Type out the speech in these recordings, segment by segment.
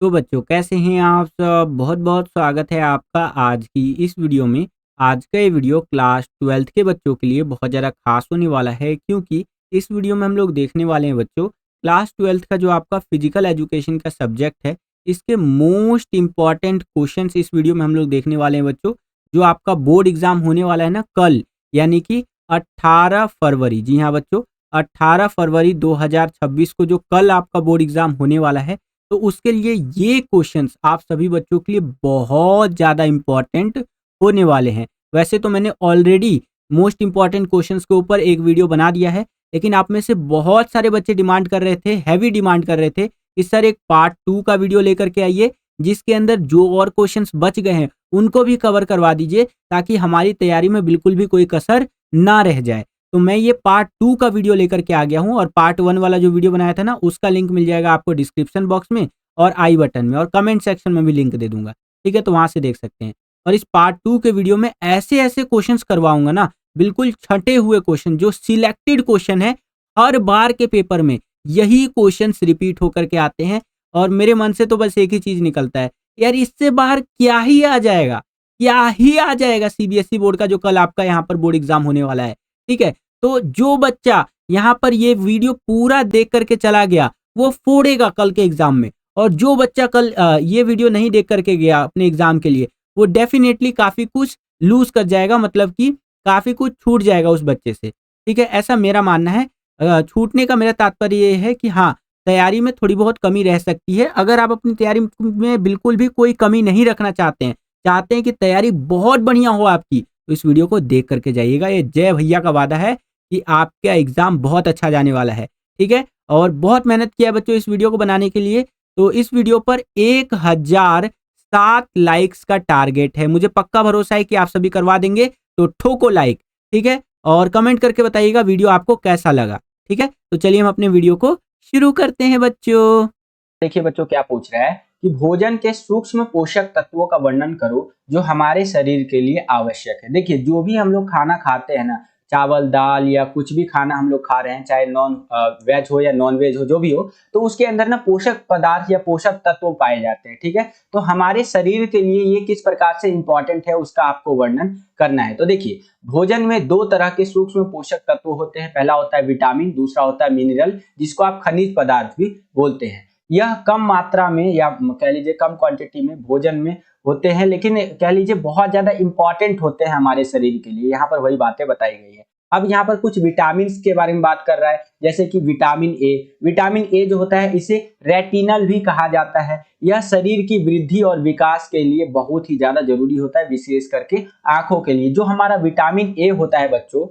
तो बच्चों कैसे हैं आप सब? बहुत-बहुत स्वागत है आपका आज की इस वीडियो में। आज का ये वीडियो क्लास 12th के बच्चों के लिए बहुत ज़्यादा ख़ास होने वाला है क्योंकि इस वीडियो में हम लोग देखने वाले हैं बच्चों क्लास 12th का जो आपका फिज़िकल एजुकेशन का सब्जेक्ट है, इसके मोस्ट इम्पोर्टेंट क्वेश्चंस इस वीडियो में हम लोग देखने वाले हैं बच्चों। जो आपका बोर्ड एग्ज़ाम होने वाला है ना कल, यानी कि 18 फरवरी, जी हाँ बच्चों, 18 फरवरी 2026 को जो कल आपका बोर्ड एग्ज़ाम होने वाला है, तो उसके लिए ये क्वेश्चंस आप सभी बच्चों के लिए बहुत ज़्यादा इम्पोर्टेंट होने वाले हैं। वैसे तो मैंने ऑलरेडी मोस्ट इम्पोर्टेंट क्वेश्चंस के ऊपर एक वीडियो बना दिया है, लेकिन आप में से बहुत सारे बच्चे डिमांड कर रहे थे, हैवी डिमांड कर रहे थे कि सर एक पार्ट 2 का वीडियो लेकर के आइए, जिसके अंदर जो और क्वेश्चंस बच गए हैं, उनको भी कवर करवा दीजिए ताकि हमारी तैयारी में बिल्कुल भी कोई कसर ना रह जाए। तो मैं ये पार्ट 2 का वीडियो लेकर के आ गया हूँ और पार्ट 1 वाला जो वीडियो बनाया था ना, उसका लिंक मिल जाएगा आपको डिस्क्रिप्शन बॉक्स में और आई बटन में, और कमेंट सेक्शन में भी लिंक दे दूंगा। ठीक है, तो वहां से देख सकते हैं। और इस पार्ट 2 के वीडियो में ऐसे ऐसे क्वेश्चंस करवाऊंगा ना, बिल्कुल छटे हुए क्वेश्चन, जो सिलेक्टेड क्वेश्चन है। हर बार के पेपर में यही क्वेश्चंस रिपीट होकर के आते हैं और मेरे मन से तो बस एक ही चीज निकलता है, यार इससे बाहर क्या ही आ जाएगा, क्या ही आ जाएगा सीबीएसई बोर्ड का जो कल आपका यहाँ पर बोर्ड एग्जाम होने वाला है। ठीक है, तो जो बच्चा यहाँ पर ये वीडियो पूरा देख करके चला गया, वो फोड़ेगा कल के एग्जाम में। और जो बच्चा कल ये वीडियो नहीं देख करके गया अपने एग्जाम के लिए, वो डेफिनेटली काफी कुछ लूज कर जाएगा, मतलब कि काफी कुछ छूट जाएगा उस बच्चे से। ठीक है, ऐसा मेरा मानना है। छूटने का मेरा तात्पर्य ये है कि हाँ, तैयारी में थोड़ी बहुत कमी रह सकती है। अगर आप अपनी तैयारी में बिल्कुल भी कोई कमी नहीं रखना चाहते हैं कि तैयारी बहुत बढ़िया हो आपकी, तो इस वीडियो को देख करके जाइएगा। ये जय भैया का वादा है कि आपका एग्जाम बहुत अच्छा जाने वाला है। ठीक है, और बहुत मेहनत किया है बच्चों इस वीडियो को बनाने के लिए। तो इस वीडियो पर 1007 लाइक्स का टारगेट है। मुझे पक्का भरोसा है कि आप सभी करवा देंगे, तो ठोको लाइक। ठीक है, और कमेंट करके बताइएगा वीडियो आपको कैसा लगा। ठीक है, तो चलिए हम अपने वीडियो को शुरू करते हैं बच्चों। देखिए बच्चों, क्या पूछ रहा है कि भोजन के सूक्ष्म पोषक तत्वों का वर्णन करो जो हमारे शरीर के लिए आवश्यक है। देखिए, जो भी हम लोग खाना खाते हैं ना, चावल दाल या कुछ भी खाना हम लोग खा रहे हैं, चाहे नॉन वेज हो या नॉन वेज हो, जो भी हो, तो उसके अंदर ना पोषक पदार्थ या पोषक तत्व पाए जाते हैं। ठीक है, तो हमारे शरीर के लिए ये किस प्रकार से इंपॉर्टेंट है, उसका आपको वर्णन करना है। तो देखिए, भोजन में दो तरह के सूक्ष्म पोषक तत्व होते हैं। पहला होता है विटामिन, दूसरा होता है मिनरल, जिसको आप खनिज पदार्थ भी बोलते हैं। यह कम मात्रा में या कह लीजिए कम क्वांटिटी में भोजन में होते हैं, लेकिन कह लीजिए बहुत ज्यादा इंपॉर्टेंट होते हैं हमारे शरीर के लिए। यहाँ पर वही बातें बताई गई है। अब यहाँ पर कुछ विटामिन के बारे में बात कर रहा है, जैसे कि विटामिन ए। विटामिन ए जो होता है, इसे रेटिनल भी कहा जाता है। यह शरीर की वृद्धि और विकास के लिए बहुत ही ज्यादा जरूरी होता है, विशेष करके आंखों के लिए। जो हमारा विटामिन ए होता है बच्चों,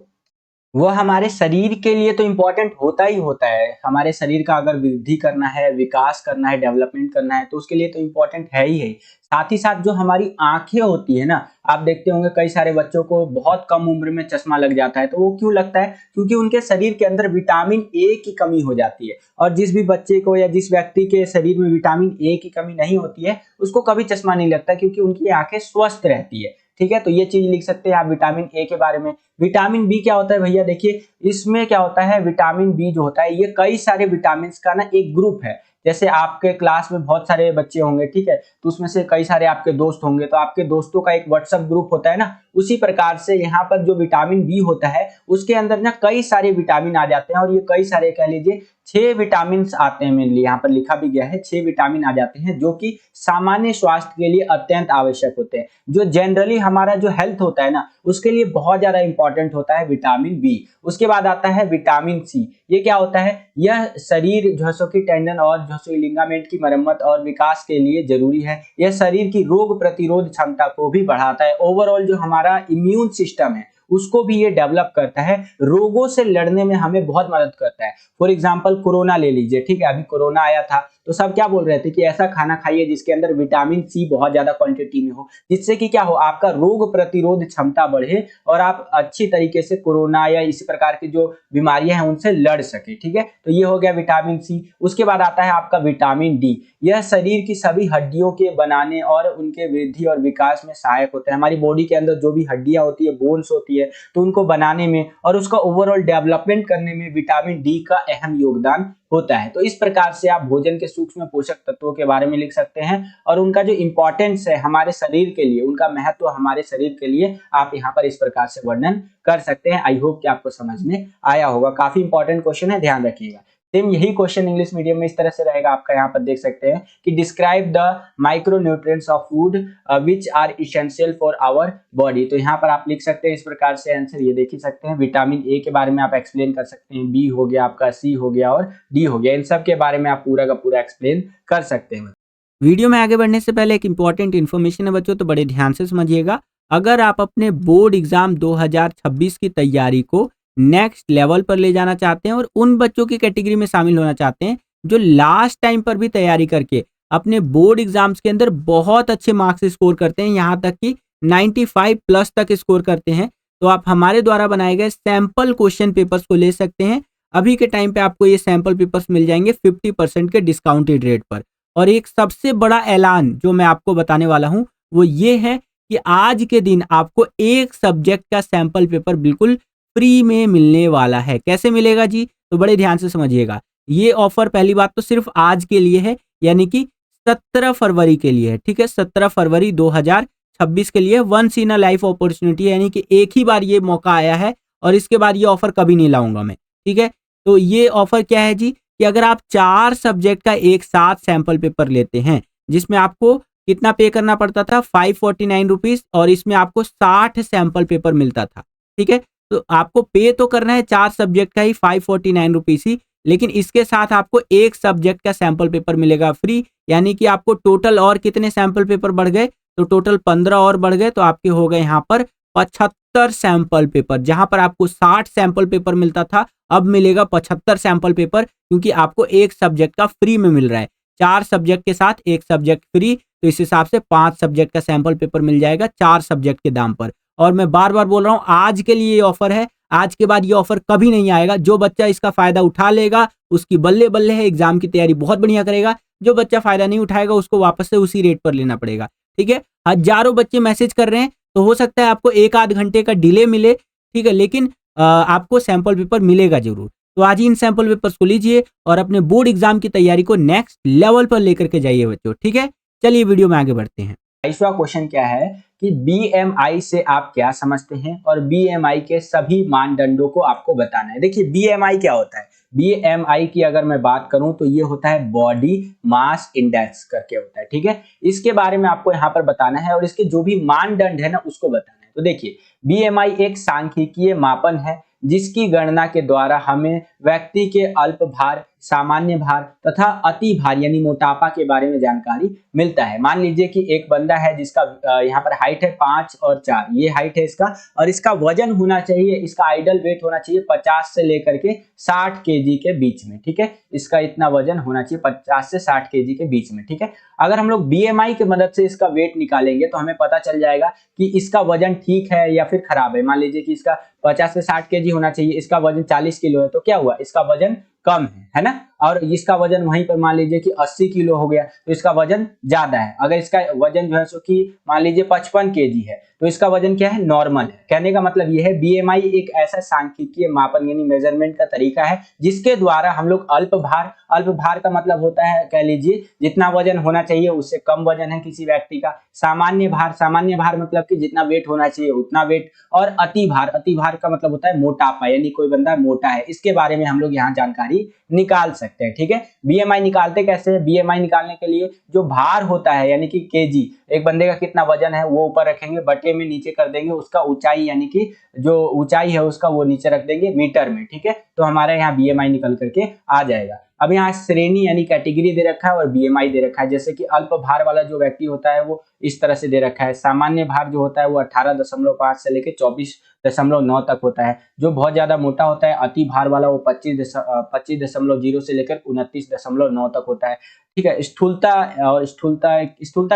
वो हमारे शरीर के लिए तो इम्पोर्टेंट होता ही होता है। हमारे शरीर का अगर वृद्धि करना है, विकास करना है, डेवलपमेंट करना है, तो उसके लिए तो इम्पोर्टेंट है ही है। साथ ही साथ जो हमारी आंखें होती है ना, आप देखते होंगे कई सारे बच्चों को बहुत कम उम्र में चश्मा लग जाता है। तो वो क्यों लगता है? क्योंकि उनके शरीर के अंदर विटामिन ए की कमी हो जाती है। और जिस भी बच्चे को या जिस व्यक्ति के शरीर में विटामिन ए की कमी नहीं होती है, उसको कभी चश्मा नहीं लगता, क्योंकि उनकी आंखें स्वस्थ रहती है। ठीक है, तो ये चीज लिख सकते हैं आप विटामिन ए के बारे में। विटामिन बी क्या होता है भैया? देखिए, इसमें क्या होता है, विटामिन बी जो होता है, ये कई सारे विटामिन का ना एक ग्रुप है। जैसे आपके क्लास में बहुत सारे बच्चे होंगे, ठीक है, तो उसमें से कई सारे आपके दोस्त होंगे, तो आपके दोस्तों का एक व्हाट्सएप ग्रुप होता है ना, उसी प्रकार से यहाँ पर जो विटामिन बी होता है, उसके अंदर ना कई सारे विटामिन आ जाते हैं। और ये कई सारे कह लीजिए 6 विटामिन आते हैं, मेनली यहाँ पर लिखा भी गया है 6 विटामिन आ जाते हैं, जो कि सामान्य स्वास्थ्य के लिए अत्यंत आवश्यक होते हैं। जो जनरली हमारा जो हेल्थ होता है ना, उसके लिए बहुत ज्यादा इंपॉर्टेंट होता है विटामिन बी। उसके बाद आता है विटामिन सी। ये क्या होता है? यह शरीर झोंसों की टेंडन और झोंसों लिगामेंट की मरम्मत और विकास के लिए जरूरी है। यह शरीर की रोग प्रतिरोध क्षमता को भी बढ़ाता है। ओवरऑल जो हमारा इम्यून सिस्टम है, उसको भी ये डेवलप करता है, रोगों से लड़ने में हमें बहुत मदद करता है। फॉर एग्जाम्पल कोरोना ले लीजिए, ठीक है, अभी कोरोना आया था, तो सब क्या बोल रहे थे कि ऐसा खाना खाइए जिसके अंदर विटामिन सी बहुत ज्यादा क्वांटिटी में हो, जिससे कि क्या हो, आपका रोग प्रतिरोध क्षमता बढ़े और आप अच्छी तरीके से कोरोना या इसी प्रकार की जो बीमारियां हैं उनसे लड़ सके। ठीक है, तो ये हो गया विटामिन सी। उसके बाद आता है आपका विटामिन डी। यह शरीर की सभी हड्डियों के बनाने और उनके वृद्धि और विकास में सहायक होता है। हमारी बॉडी के अंदर जो भी हड्डियां होती है, बोन्स होती होती है, तो उनको बनाने में और उसका ओवरऑल डेवलपमेंट करने में विटामिन डी का अहम योगदान होता है। तो इस प्रकार से आप भोजन के सूक्ष्म पोषक तत्वों के बारे में लिख सकते हैं और उनका जो इंपॉर्टेंस है हमारे शरीर के लिए, उनका महत्व हमारे शरीर के लिए आप यहाँ पर इस प्रकार से वर्णन कर सकते हैं। आई होप कि आपको समझ में आया होगा। काफी इंपॉर्टेंट क्वेश्चन है, ध्यान रखिएगा। सेम यही क्वेश्चन इंग्लिश मीडियम में इस तरह से रहेगा आपका, यहाँ पर देख सकते हैं कि describe the micronutrients of food which are essential for our body. तो यहाँ पर आप लिख सकते हैं इस प्रकार से आंसर, ये देख ही सकते हैं। विटामिन ए के बारे में आप एक्सप्लेन कर सकते हैं, बी हो गया आपका, सी हो गया और डी हो गया। इन सब के बारे में आप पूरा का पूरा एक्सप्लेन कर सकते हैं। वीडियो में आगे बढ़ने से पहले एक इंपॉर्टेंट इन्फॉर्मेशन है बच्चों, तो बड़े ध्यान से समझिएगा। अगर आप अपने बोर्ड एग्जाम 2026 की तैयारी को नेक्स्ट लेवल पर ले जाना चाहते हैं और उन बच्चों की कैटेगरी में शामिल होना चाहते हैं जो लास्ट टाइम पर भी तैयारी करके अपने बोर्ड एग्जाम्स के अंदर बहुत अच्छे मार्क्स स्कोर करते हैं, यहाँ तक कि 95 प्लस तक स्कोर करते हैं, तो आप हमारे द्वारा बनाए गए सैंपल क्वेश्चन पेपर्स को ले सकते हैं। अभी के टाइम पे आपको ये सैंपल पेपर्स मिल जाएंगे 50% के डिस्काउंटेड रेट पर। और एक सबसे बड़ा ऐलान जो मैं आपको बताने वाला हूं वो ये है कि आज के दिन आपको एक सब्जेक्ट का सैंपल पेपर बिल्कुल फ्री में मिलने वाला है। कैसे मिलेगा जी? तो बड़े ध्यान से समझिएगा। ये ऑफर पहली बात तो सिर्फ आज के लिए है, यानी कि 17 फरवरी के लिए है, ठीक है। 17 फरवरी 2026 के लिए once in a life opportunity, यानी कि एक ही बार ये मौका आया है और इसके बाद ये ऑफर कभी नहीं लाऊंगा मैं, ठीक है। तो ये ऑफर क्या है जी कि अगर आप 4 सब्जेक्ट का एक साथ सैंपल पेपर लेते हैं, जिसमें आपको कितना पे करना पड़ता था, 549 रुपीज, और इसमें आपको 60 सैंपल पेपर मिलता था, ठीक है। तो आपको पे तो करना है 4 सब्जेक्ट का ही 549 रुपीज ही, लेकिन इसके साथ आपको एक सब्जेक्ट का सैंपल पेपर मिलेगा फ्री, यानी कि आपको टोटल और कितने सैंपल पेपर बढ़ गए, तो टोटल 15 और बढ़ गए, तो आपके हो गए यहाँ पर 75 सैंपल पेपर। जहां पर आपको 60 सैंपल पेपर मिलता था, अब मिलेगा 75 सैंपल पेपर, क्योंकि आपको एक सब्जेक्ट का फ्री में मिल रहा है। 4 सब्जेक्ट के साथ एक सब्जेक्ट फ्री, तो इस हिसाब से 5 सब्जेक्ट का सैंपल पेपर मिल जाएगा 4 सब्जेक्ट के दाम पर। और मैं बार बार बोल रहा हूं, आज के लिए ये ऑफर है, आज के बाद ये ऑफर कभी नहीं आएगा। जो बच्चा इसका फायदा उठा लेगा उसकी बल्ले बल्ले है, एग्जाम की तैयारी बहुत बढ़िया करेगा। जो बच्चा फायदा नहीं उठाएगा उसको वापस से उसी रेट पर लेना पड़ेगा, ठीक है। हजारों बच्चे मैसेज कर रहे हैं, तो हो सकता है आपको 1 आध घंटे का डिले मिले, ठीक है, लेकिन आपको सैंपल पेपर मिलेगा जरूर। तो आज ही इन सैंपल पेपर्स को लीजिए और अपने बोर्ड एग्जाम की तैयारी को नेक्स्ट लेवल पर लेकर के जाइए बच्चों, ठीक है। चलिए वीडियो में आगे बढ़ते हैं। 22वां क्वेश्चन क्या है कि बीएमआई से आप क्या समझते हैं और बीएमआई के सभी मानदंडों को आपको बताना है। देखिए बीएमआई क्या होता है, बीएमआई की अगर मैं बात करूं तो ये होता है बॉडी मास इंडेक्स करके होता है, ठीक है। इसके बारे में आपको यहाँ पर बताना है और इसके जो भी मानदंड है ना उसको बताना है। तो देखिए बीएमआई एक सांख्यिकीय मापन है जिसकी गणना के द्वारा हमें व्यक्ति के अल्प भार, सामान्य भार तथा अति भार यानी मोटापा के बारे में जानकारी मिलता है। मान लीजिए कि एक बंदा है जिसका यहाँ पर हाइट है 5 और 4, ये हाइट है इसका, और इसका वजन होना चाहिए, इसका आइडल वेट होना चाहिए 50 से लेकर के 60 केजी के बीच में, ठीक है। इसका इतना वजन होना चाहिए 50 से 60 केजी के बीच में, ठीक है। अगर हम लोग बीएमआई की मदद से इसका वेट निकालेंगे तो हमें पता चल जाएगा कि इसका वजन ठीक है या फिर खराब है। मान लीजिए कि इसका 50 से 60 केजी होना चाहिए, इसका वजन 40 किलो है, तो क्या हुआ, इसका वजन कम है ना। और इसका वजन वहीं पर मान लीजिए कि 80 किलो हो गया तो इसका वजन ज्यादा है। अगर इसका वजन जो है सो कि मान लीजिए 55 केजी है तो इसका वजन क्या है, नॉर्मल है। कहने का मतलब ये है बीएमआई एक ऐसा सांख्यिकीय मापन यानी मेजरमेंट का तरीका है जिसके द्वारा हम लोग अल्प भार का मतलब होता है, कह लीजिए जितना वजन होना चाहिए उससे कम वजन है किसी व्यक्ति का, सामान्य भार मतलब कि जितना वेट होना चाहिए उतना वेट, और अति भार का मतलब होता है मोटापा, यानी कोई बंदा मोटा है, इसके बारे में हम लोग यहाँ जानकारी निकाल सकते हैं, ठीक है। बीएमआई निकालते कैसे हैं, बीएमआई निकालने के लिए जो भार होता है यानी कि केजी, एक बंदे का कितना वजन है वो ऊपर रखेंगे, बटे में नीचे कर देंगे, उसका ऊंचाई यानी कि जो ऊंचाई है उसका वो नीचे रख देंगे मीटर में, ठीक है। तो हमारे यहाँ बीएमआई निकल करके आ जाएगा। अब यहाँ श्रेणी यानी कैटेगरी दे रखा है और बीएमआई दे रखा है। जैसे कि अल्प भार वाला जो व्यक्ति होता है वो इस तरह से दे रखा है, सामान्य भार जो होता है वो 18.5 से लेकर 24.9 तक होता है। जो बहुत ज्यादा मोटा होता है अति भार वाला वो 25.0 से लेकर 29.9 तक होता है, ठीक है। स्थूलता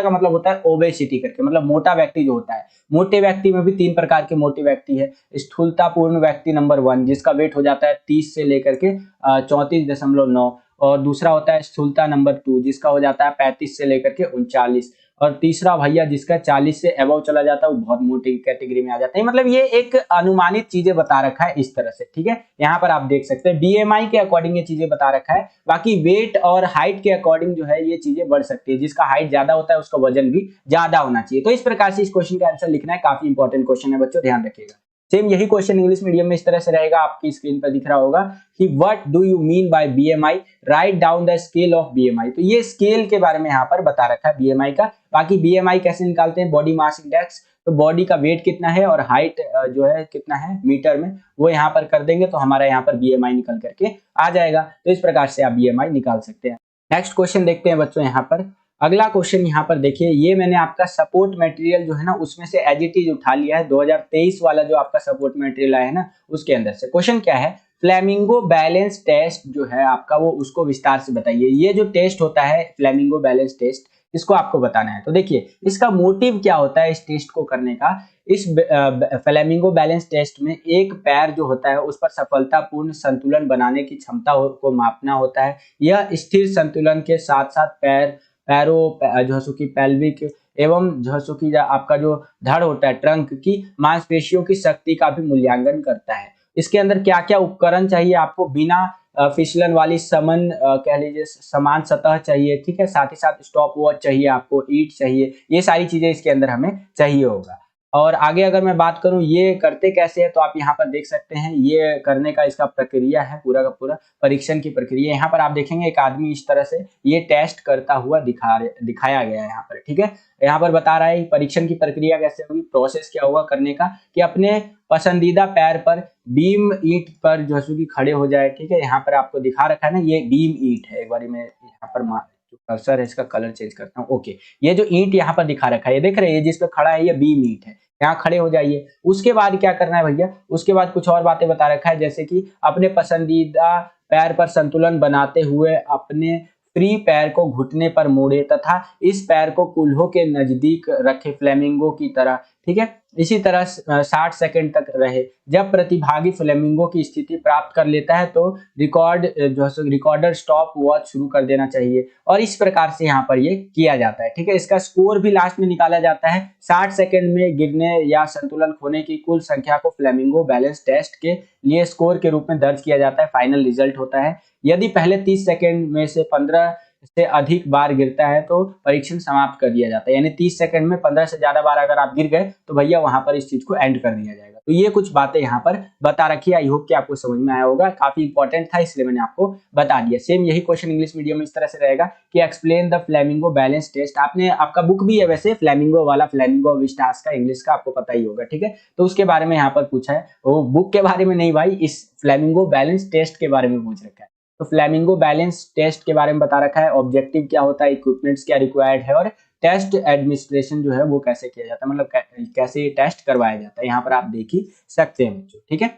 का मतलब होता है ओबेसिटी करके, मतलब मोटा व्यक्ति जो होता है। मोटे व्यक्ति में भी 3 प्रकार के मोटे व्यक्ति है। स्थूलतापूर्ण व्यक्ति नंबर 1 जिसका वेट हो जाता है 30 से लेकर के 34.9, और दूसरा होता है स्थूलता नंबर 2 जिसका हो जाता है 35 से लेकर के 39, और तीसरा भैया जिसका 40 से अबव चला जाता है वो बहुत मोटी कैटेगरी में आ जाता है। मतलब ये एक अनुमानित चीजें बता रखा है इस तरह से, ठीक है। यहाँ पर आप देख सकते हैं बीएमआई के अकॉर्डिंग ये चीजें बता रखा है, बाकी वेट और हाइट के अकॉर्डिंग जो है ये चीजें बढ़ सकती है। जिसका हाइट ज्यादा होता है उसका वजन भी ज्यादा होना चाहिए। तो इस प्रकार से इस क्वेश्चन का आंसर लिखना है, काफी इंपॉर्टेंट क्वेश्चन है बच्चों, ध्यान रखिएगा। सेम यही क्वेश्चन इंग्लिश मीडियम में इस तरह से रहेगा, आपकी स्क्रीन पर दिख रहा होगा कि what do you mean by BMI, write down the scale of BMI. तो ये स्केल के बारे में यहाँ पर बता रखा है बीएमआई का। बाकी बीएमआई कैसे निकालते हैं, बॉडी मास इंडेक्स, तो बॉडी का वेट कितना है और हाइट जो है कितना है मीटर में, वो यहाँ पर कर देंगे तो हमारा यहाँ पर बीएमआई निकल करके आ जाएगा। तो इस प्रकार से आप बीएमआई निकाल सकते हैं। नेक्स्ट क्वेश्चन देखते हैं बच्चों यहाँ पर। अगला क्वेश्चन यहाँ पर देखिए, ये मैंने आपका सपोर्ट मटेरियल जो है ना उसमें से एज इट इज उठा लिया है, 2023 वाला जो आपका सपोर्ट मटेरियल आया है ना उसके अंदर से। क्वेश्चन क्या है, फ्लेमिंगो बैलेंस टेस्ट जो है आपका वो उसको विस्तार से बताइए। ये जो टेस्ट होता है फ्लेमिंगो बैलेंस टेस्ट, इसको आपको बताना है। तो देखिए इसका मोटिव क्या होता है इस टेस्ट को करने का। इस फ्लेमिंगो बैलेंस टेस्ट में एक पैर जो होता है उस पर सफलतापूर्ण संतुलन बनाने की क्षमता को मापना होता है। यह स्थिर संतुलन के साथ साथ पैरों जो है कि पेल्विक एवं जो है कि आपका जो धड़ होता है ट्रंक की मांसपेशियों की शक्ति का भी मूल्यांकन करता है। इसके अंदर क्या क्या उपकरण चाहिए आपको, बिना फिसलन वाली कह लीजिए समान सतह चाहिए, ठीक है। साथ ही साथ स्टॉप वॉच चाहिए आपको, ईट चाहिए, ये सारी चीजें इसके अंदर हमें चाहिए होगा। और आगे अगर मैं बात करूं ये करते कैसे है, तो आप यहाँ पर देख सकते हैं ये करने का इसका प्रक्रिया है, पूरा का पूरा परीक्षण की प्रक्रिया। यहाँ पर आप देखेंगे एक आदमी इस तरह से ये टेस्ट करता हुआ दिखाया गया है यहाँ पर, ठीक है। यहाँ पर बता रहा है परीक्षण की प्रक्रिया कैसे होगी, प्रोसेस क्या होगा करने का, कि अपने पसंदीदा पैर पर बीम ईंट पर जो है कि खड़े हो जाए, ठीक है। यहाँ पर आपको दिखा रखा है ना ये बीम ईंट है, एक बार मैं यहाँ पर जो कर्सर है इसका कलर चेंज करता हूँ। ओके, ये जो ईंट यहाँ पर दिखा रखा है ये देख रहे हैं, ये जिस पे खड़ा है ये बीम ईंट है, यहाँ खड़े हो जाइए। उसके बाद क्या करना है भैया, उसके बाद कुछ और बातें बता रखा है, जैसे कि अपने पसंदीदा पैर पर संतुलन बनाते हुए अपने फ्री पैर को घुटने पर मोड़े तथा इस पैर को कूल्हों के नजदीक रखे फ्लेमिंगो की तरह, ठीक है। इसी तरह 60 सेकंड तक रहे। जब प्रतिभागी फ्लेमिंगो की स्थिति प्राप्त कर लेता है तो रिकॉर्डर स्टॉप वॉच शुरू कर देना चाहिए। और इस प्रकार से यहाँ पर ये किया जाता है, ठीक है। इसका स्कोर भी लास्ट में निकाला जाता है। 60 सेकंड में गिरने या संतुलन खोने की कुल संख्या को फ्लेमिंगो बैलेंस टेस्ट के लिए स्कोर के रूप में दर्ज किया जाता है, फाइनल रिजल्ट होता है। यदि पहले 30 सेकंड में से 15 से अधिक बार गिरता है तो परीक्षण समाप्त कर दिया जाता है। यानी 30 सेकंड में 15 से ज्यादा बार अगर आप गिर गए तो भैया वहां पर इस चीज को एंड कर दिया जाएगा। तो ये कुछ बातें यहाँ पर बता रखी है, आई होप कि आपको समझ में आया होगा, काफी इंपॉर्टेंट था इसलिए मैंने आपको बता दिया। सेम यही क्वेश्चन इंग्लिश मीडियम में इस तरह से रहेगा कि explain the flamingo balance test. आपका बुक भी है वैसे फ्लेमिंगो वाला, फ्लेमिंगो विस्टास का, इंग्लिश का आपको पता ही होगा, ठीक है। तो उसके बारे में यहाँ पर पूछा है, वो बुक के बारे में नहीं भाई, इस फ्लेमिंगो बैलेंस टेस्ट के बारे में पूछ रखा है। तो फ्लेमिंगो बैलेंस टेस्ट के बारे में बता रखा है, ऑब्जेक्टिव क्या होता है, इक्विपमेंट्स क्या रिक्वायर्ड है, और टेस्ट एडमिनिस्ट्रेशन जो है वो कैसे किया जाता है, मतलब कैसे ये टेस्ट करवाया जाता है, यहाँ पर आप देख ही सकते हैं बच्चों, ठीक है।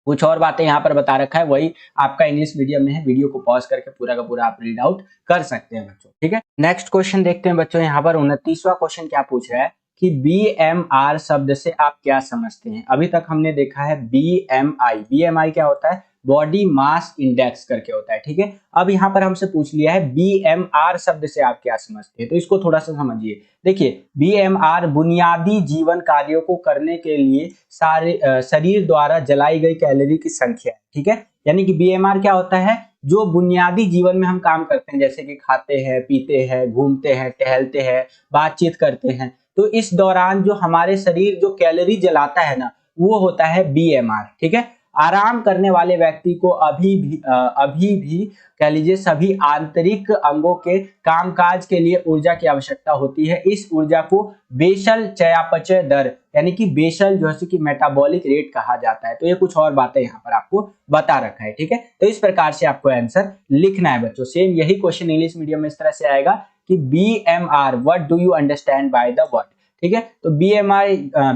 कुछ और बातें यहाँ पर बता रखा है, वही आपका इंग्लिश मीडियम में है, वीडियो को पॉज करके पूरा का पूरा आप रीड आउट कर सकते हैं बच्चों, ठीक है। नेक्स्ट क्वेश्चन देखते हैं बच्चों, यहाँ पर 29वां क्वेश्चन क्या पूछ रहा है कि BMR शब्द से आप क्या समझते हैं। अभी तक हमने देखा है BMI क्या होता है, बॉडी मास इंडेक्स करके होता है, ठीक है। अब यहाँ पर हमसे पूछ लिया है BMR शब्द से आप क्या समझते हैं, तो इसको थोड़ा सा समझिए। देखिए BMR बुनियादी जीवन कार्यों को करने के लिए शरीर द्वारा जलाई गई कैलोरी की संख्या है, ठीक है। यानी कि BMR क्या होता है, जो बुनियादी जीवन में हम काम करते हैं, जैसे कि खाते हैं, पीते हैं, घूमते हैं, टहलते हैं, बातचीत करते हैं, तो इस दौरान जो हमारे शरीर जो कैलोरी जलाता है ना वो होता है BMR, ठीक है। आराम करने वाले व्यक्ति को अभी भी कह लीजिए सभी आंतरिक अंगों के कामकाज के लिए ऊर्जा की आवश्यकता होती है। इस ऊर्जा को बेसल चयापचय दर यानी कि बेसल जो है कि मेटाबॉलिक रेट कहा जाता है। तो ये कुछ और बातें यहाँ पर आपको बता रखा है, ठीक है। तो इस प्रकार से आपको आंसर लिखना है बच्चों। सेम यही क्वेश्चन इंग्लिश मीडियम में इस तरह से आएगा कि BMR what do you understand by the word, ठीक है। तो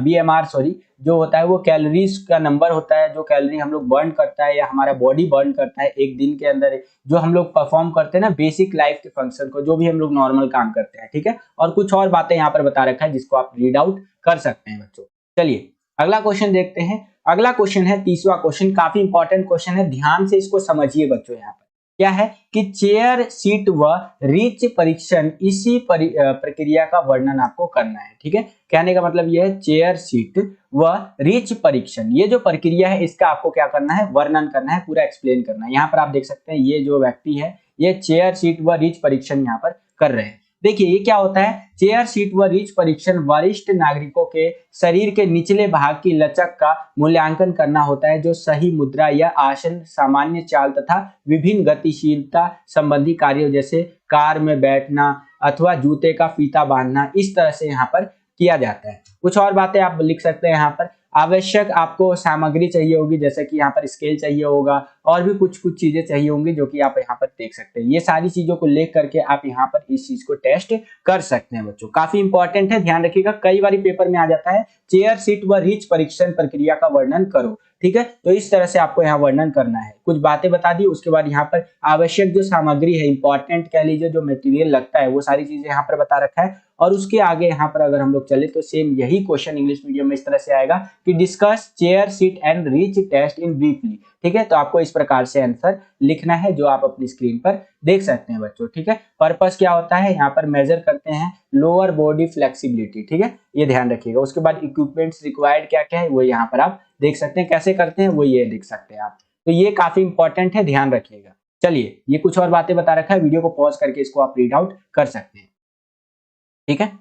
BMR जो होता है वो कैलोरीज का नंबर होता है, जो कैलोरी हम लोग बर्न करता है या हमारा बॉडी बर्न करता है एक दिन के अंदर, जो हम लोग परफॉर्म करते हैं ना बेसिक लाइफ के फंक्शन को, जो भी हम लोग नॉर्मल काम करते हैं, ठीक है। और कुछ और बातें यहाँ पर बता रखा है जिसको आप रीड आउट कर सकते हैं बच्चों। चलिए अगला क्वेश्चन देखते हैं। अगला क्वेश्चन है 30वां क्वेश्चन, काफी इंपॉर्टेंट क्वेश्चन है, ध्यान से इसको समझिए बच्चों। यहाँ पर क्या है कि चेयर सीट व रीच परीक्षण, इसी प्रक्रिया का वर्णन आपको करना है। ठीक है, कहने का मतलब यह है चेयर सीट व रीच परीक्षण, ये जो प्रक्रिया है इसका आपको क्या करना है, वर्णन करना है, पूरा एक्सप्लेन करना है। यहाँ पर आप देख सकते हैं ये जो व्यक्ति है ये चेयर सीट व रीच परीक्षण यहाँ पर कर रहे हैं। देखिए ये क्या होता है, चेयर सीट व रीच परीक्षण वरिष्ठ नागरिकों के शरीर के निचले भाग की लचक का मूल्यांकन करना होता है, जो सही मुद्रा या आसन, सामान्य चाल तथा विभिन्न गतिशीलता संबंधी कार्यों जैसे कार में बैठना अथवा जूते का फीता बांधना, इस तरह से यहाँ पर किया जाता है। कुछ और बातें आप लिख सकते हैं यहाँ पर, आवश्यक आपको सामग्री चाहिए होगी, जैसे कि यहाँ पर स्केल चाहिए होगा और भी कुछ चीजें चाहिए होंगी जो कि आप यहाँ पर देख सकते हैं। ये सारी चीजों को लेख करके आप यहाँ पर इस चीज को टेस्ट कर सकते हैं बच्चों, काफी इंपॉर्टेंट है, ध्यान रखिएगा। कई बार पेपर में आ जाता है चेयर सीट व रीच परीक्षण प्रक्रिया का वर्णन करो। ठीक है, तो इस तरह से आपको यहाँ वर्णन करना है। कुछ बातें बता दी, उसके बाद यहाँ पर आवश्यक जो सामग्री है, इंपॉर्टेंट कह लीजिए, जो मटेरियल लगता है वो सारी चीजें यहाँ पर बता रखा है। और उसके आगे यहाँ पर अगर हम लोग चले तो सेम यही क्वेश्चन इंग्लिश मीडियम में इस तरह से आएगा कि discuss chair seat and reach test in briefly. ठीक है, तो आपको इस प्रकार से आंसर लिखना है जो आप अपनी स्क्रीन पर देख सकते हैं बच्चों। ठीक है, पर्पस क्या होता है, यहाँ पर मेजर करते हैं लोअर बॉडी फ्लेक्सिबिलिटी। ठीक है, ये ध्यान रखिएगा। उसके बाद इक्विपमेंट्स रिक्वायर्ड क्या क्या है वो यहाँ पर आप देख सकते हैं, कैसे करते हैं वो ये देख सकते हैं आप। तो ये काफी इंपॉर्टेंट है, ध्यान रखिएगा। चलिए, ये कुछ और बातें बता रखा है, वीडियो को पॉज करके इसको आप रीड आउट कर सकते हैं। ठीक है,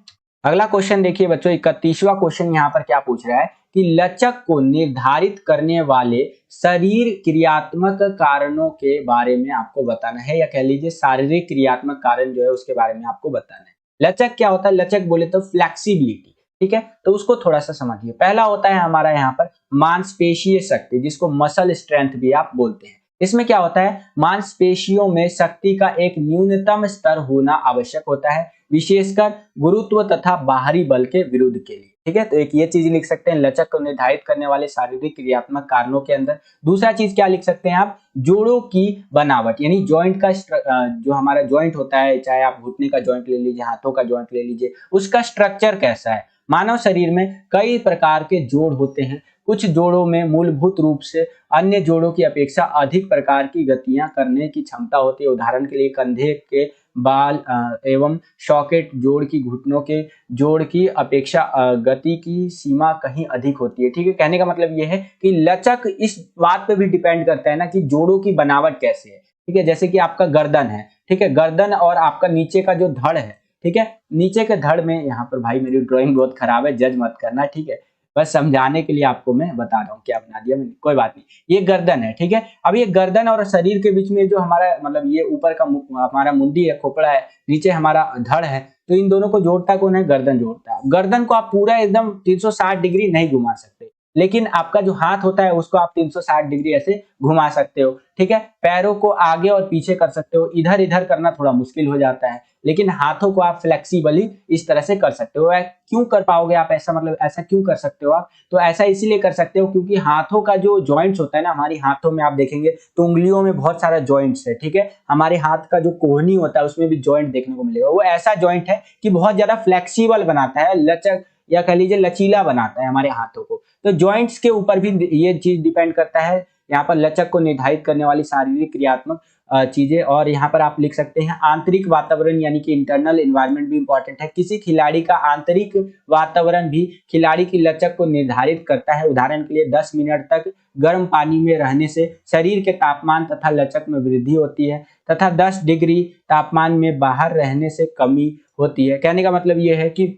अगला क्वेश्चन देखिए बच्चों, 31वां क्वेश्चन यहाँ पर क्या पूछ रहा है कि लचक को निर्धारित करने वाले शरीर क्रियात्मक कारणों के बारे में आपको बताना है, या कह लीजिए शारीरिक क्रियात्मक कारण जो है उसके बारे में आपको बताना है। लचक क्या होता है, लचक बोले तो फ्लेक्सिबिलिटी। ठीक है, तो उसको थोड़ा सा समझिए। पहला होता है हमारा यहाँ पर मांसपेशीय शक्ति, जिसको मसल स्ट्रेंथ भी आप बोलते हैं। इसमें क्या होता है, मांसपेशियों में शक्ति का एक न्यूनतम स्तर होना आवश्यक होता है, विशेषकर गुरुत्व तथा बाहरी बल के विरुद्ध के लिए। ठीक है, तो एक ये चीज लिख सकते हैं लचक को निर्धारित करने वाले शारीरिक क्रियात्मक कारणों के अंदर। दूसरा चीज क्या लिख सकते हैं आप, जोड़ों की बनावट, यानी जॉइंट का जो हमारा जॉइंट होता है, चाहे आप घुटने का जॉइंट ले लीजिए, हाथों का जॉइंट ले लीजिए, उसका स्ट्रक्चर कैसा है। मानव शरीर में कई प्रकार के जोड़ होते हैं, कुछ जोड़ों में मूलभूत रूप से अन्य जोड़ों की अपेक्षा अधिक प्रकार की गतियां करने की क्षमता होती है। उदाहरण के लिए कंधे के बाल एवं सॉकेट जोड़ की घुटनों के जोड़ की अपेक्षा गति की सीमा कहीं अधिक होती है। ठीक है, कहने का मतलब यह है कि लचक इस बात पे भी डिपेंड करता है ना कि जोड़ों की बनावट कैसे है। ठीक है, जैसे कि आपका गर्दन है, ठीक है, गर्दन और आपका नीचे का जो धड़ है, ठीक है, नीचे के धड़ में, यहाँ पर भाई मेरी ड्राइंग बहुत खराब है, जज मत करना। ठीक है, बस समझाने के लिए आपको मैं बता रहा हूँ, क्या बना दिया मैंने, कोई बात नहीं। ये गर्दन है, ठीक है। अब ये गर्दन और शरीर के बीच में जो हमारा मतलब ये ऊपर का हमारा मुंडी है, खोपड़ा है, नीचे हमारा धड़ है, तो इन दोनों को जोड़ता कौन है, गर्दन जोड़ता है। गर्दन को आप पूरा एकदम 360 डिग्री नहीं घुमा सकते, लेकिन आपका जो हाथ होता है उसको आप 360 डिग्री ऐसे घुमा सकते हो। ठीक है, पैरों को आगे और पीछे कर सकते हो, इधर इधर करना थोड़ा मुश्किल हो जाता है, लेकिन हाथों को आप फ्लेक्सिबली इस तरह से कर सकते हो। क्यों कर पाओगे आप ऐसा, मतलब ऐसा क्यों कर सकते हो आप, तो ऐसा इसीलिए कर सकते हो क्योंकि हाथों का जो जॉइंट्स होता है ना, हमारी हाथों में आप देखेंगे तो उंगलियों में बहुत सारा जॉइंट्स है। ठीक है, हमारे हाथ का जो कोहनी होता है उसमें भी जॉइंट देखने को मिलेगा। वो ऐसा जॉइंट है कि बहुत ज्यादा फ्लेक्सिबल बनाता है, लचक या कह लीजिए लचीला बनाता है हमारे हाथों को। तो जॉइंट्स के ऊपर भी ये चीज डिपेंड करता है, यहाँ पर लचक को निर्धारित करने वाली शारीरिक क्रियात्मक चीजें। और यहाँ पर आप लिख सकते हैं आंतरिक वातावरण, यानी कि इंटरनल एनवायरनमेंट भी इंपॉर्टेंट है। किसी खिलाड़ी का आंतरिक वातावरण भी खिलाड़ी की लचक को निर्धारित करता है। उदाहरण के लिए 10 मिनट तक गर्म पानी में रहने से शरीर के तापमान तथा लचक में वृद्धि होती है, तथा 10 डिग्री तापमान में बाहर रहने से कमी होती है। कहने का मतलब यह है कि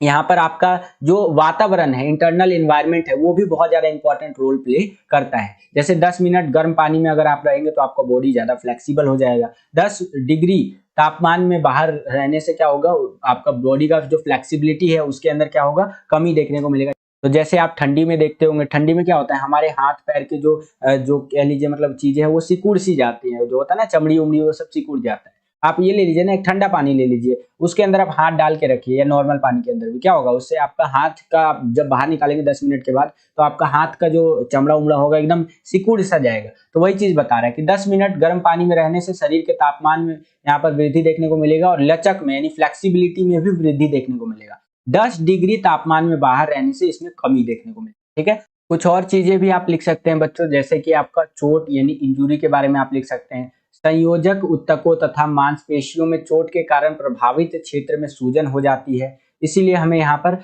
यहाँ पर आपका जो वातावरण है, इंटरनल एनवायरनमेंट है, वो भी बहुत ज्यादा इंपॉर्टेंट रोल प्ले करता है। जैसे 10 मिनट गर्म पानी में अगर आप रहेंगे तो आपका बॉडी ज्यादा फ्लेक्सिबल हो जाएगा। 10 डिग्री तापमान में बाहर रहने से क्या होगा, आपका बॉडी का जो फ्लेक्सिबिलिटी है उसके अंदर क्या होगा, कमी देखने को मिलेगा। तो जैसे आप ठंडी में देखते होंगे, ठंडी में क्या होता है, हमारे हाथ पैर के जो कह लीजिए मतलब चीजें हैं वो सिकुड़ सी जाती है, जो होता है ना चमड़ी उमड़ी, वो सब सिकुड़ जाता है। आप ये ले लीजिए ना, एक ठंडा पानी ले लीजिए, उसके अंदर आप हाथ डाल के रखिए, या नॉर्मल पानी के अंदर भी, क्या होगा उससे आपका हाथ का जब बाहर निकालेंगे 10 मिनट के बाद, तो आपका हाथ का जो चमड़ा उमड़ा होगा एकदम सिकुड़ सा जाएगा। तो वही चीज बता रहा है कि 10 मिनट गर्म पानी में रहने से शरीर के तापमान में यहाँ पर वृद्धि देखने को मिलेगा, और लचक में यानी फ्लेक्सिबिलिटी में भी वृद्धि देखने को मिलेगा। 10 डिग्री तापमान में बाहर रहने से इसमें कमी देखने को मिलेगी। ठीक है, कुछ और चीजें भी आप लिख सकते हैं बच्चों, जैसे कि आपका चोट यानी इंजुरी के बारे में आप लिख सकते हैं, संयोजक ऊतकों तथा मांसपेशियों में चोट के कारण प्रभावित क्षेत्र में सूजन हो जाती है, इसीलिए हमें यहाँ पर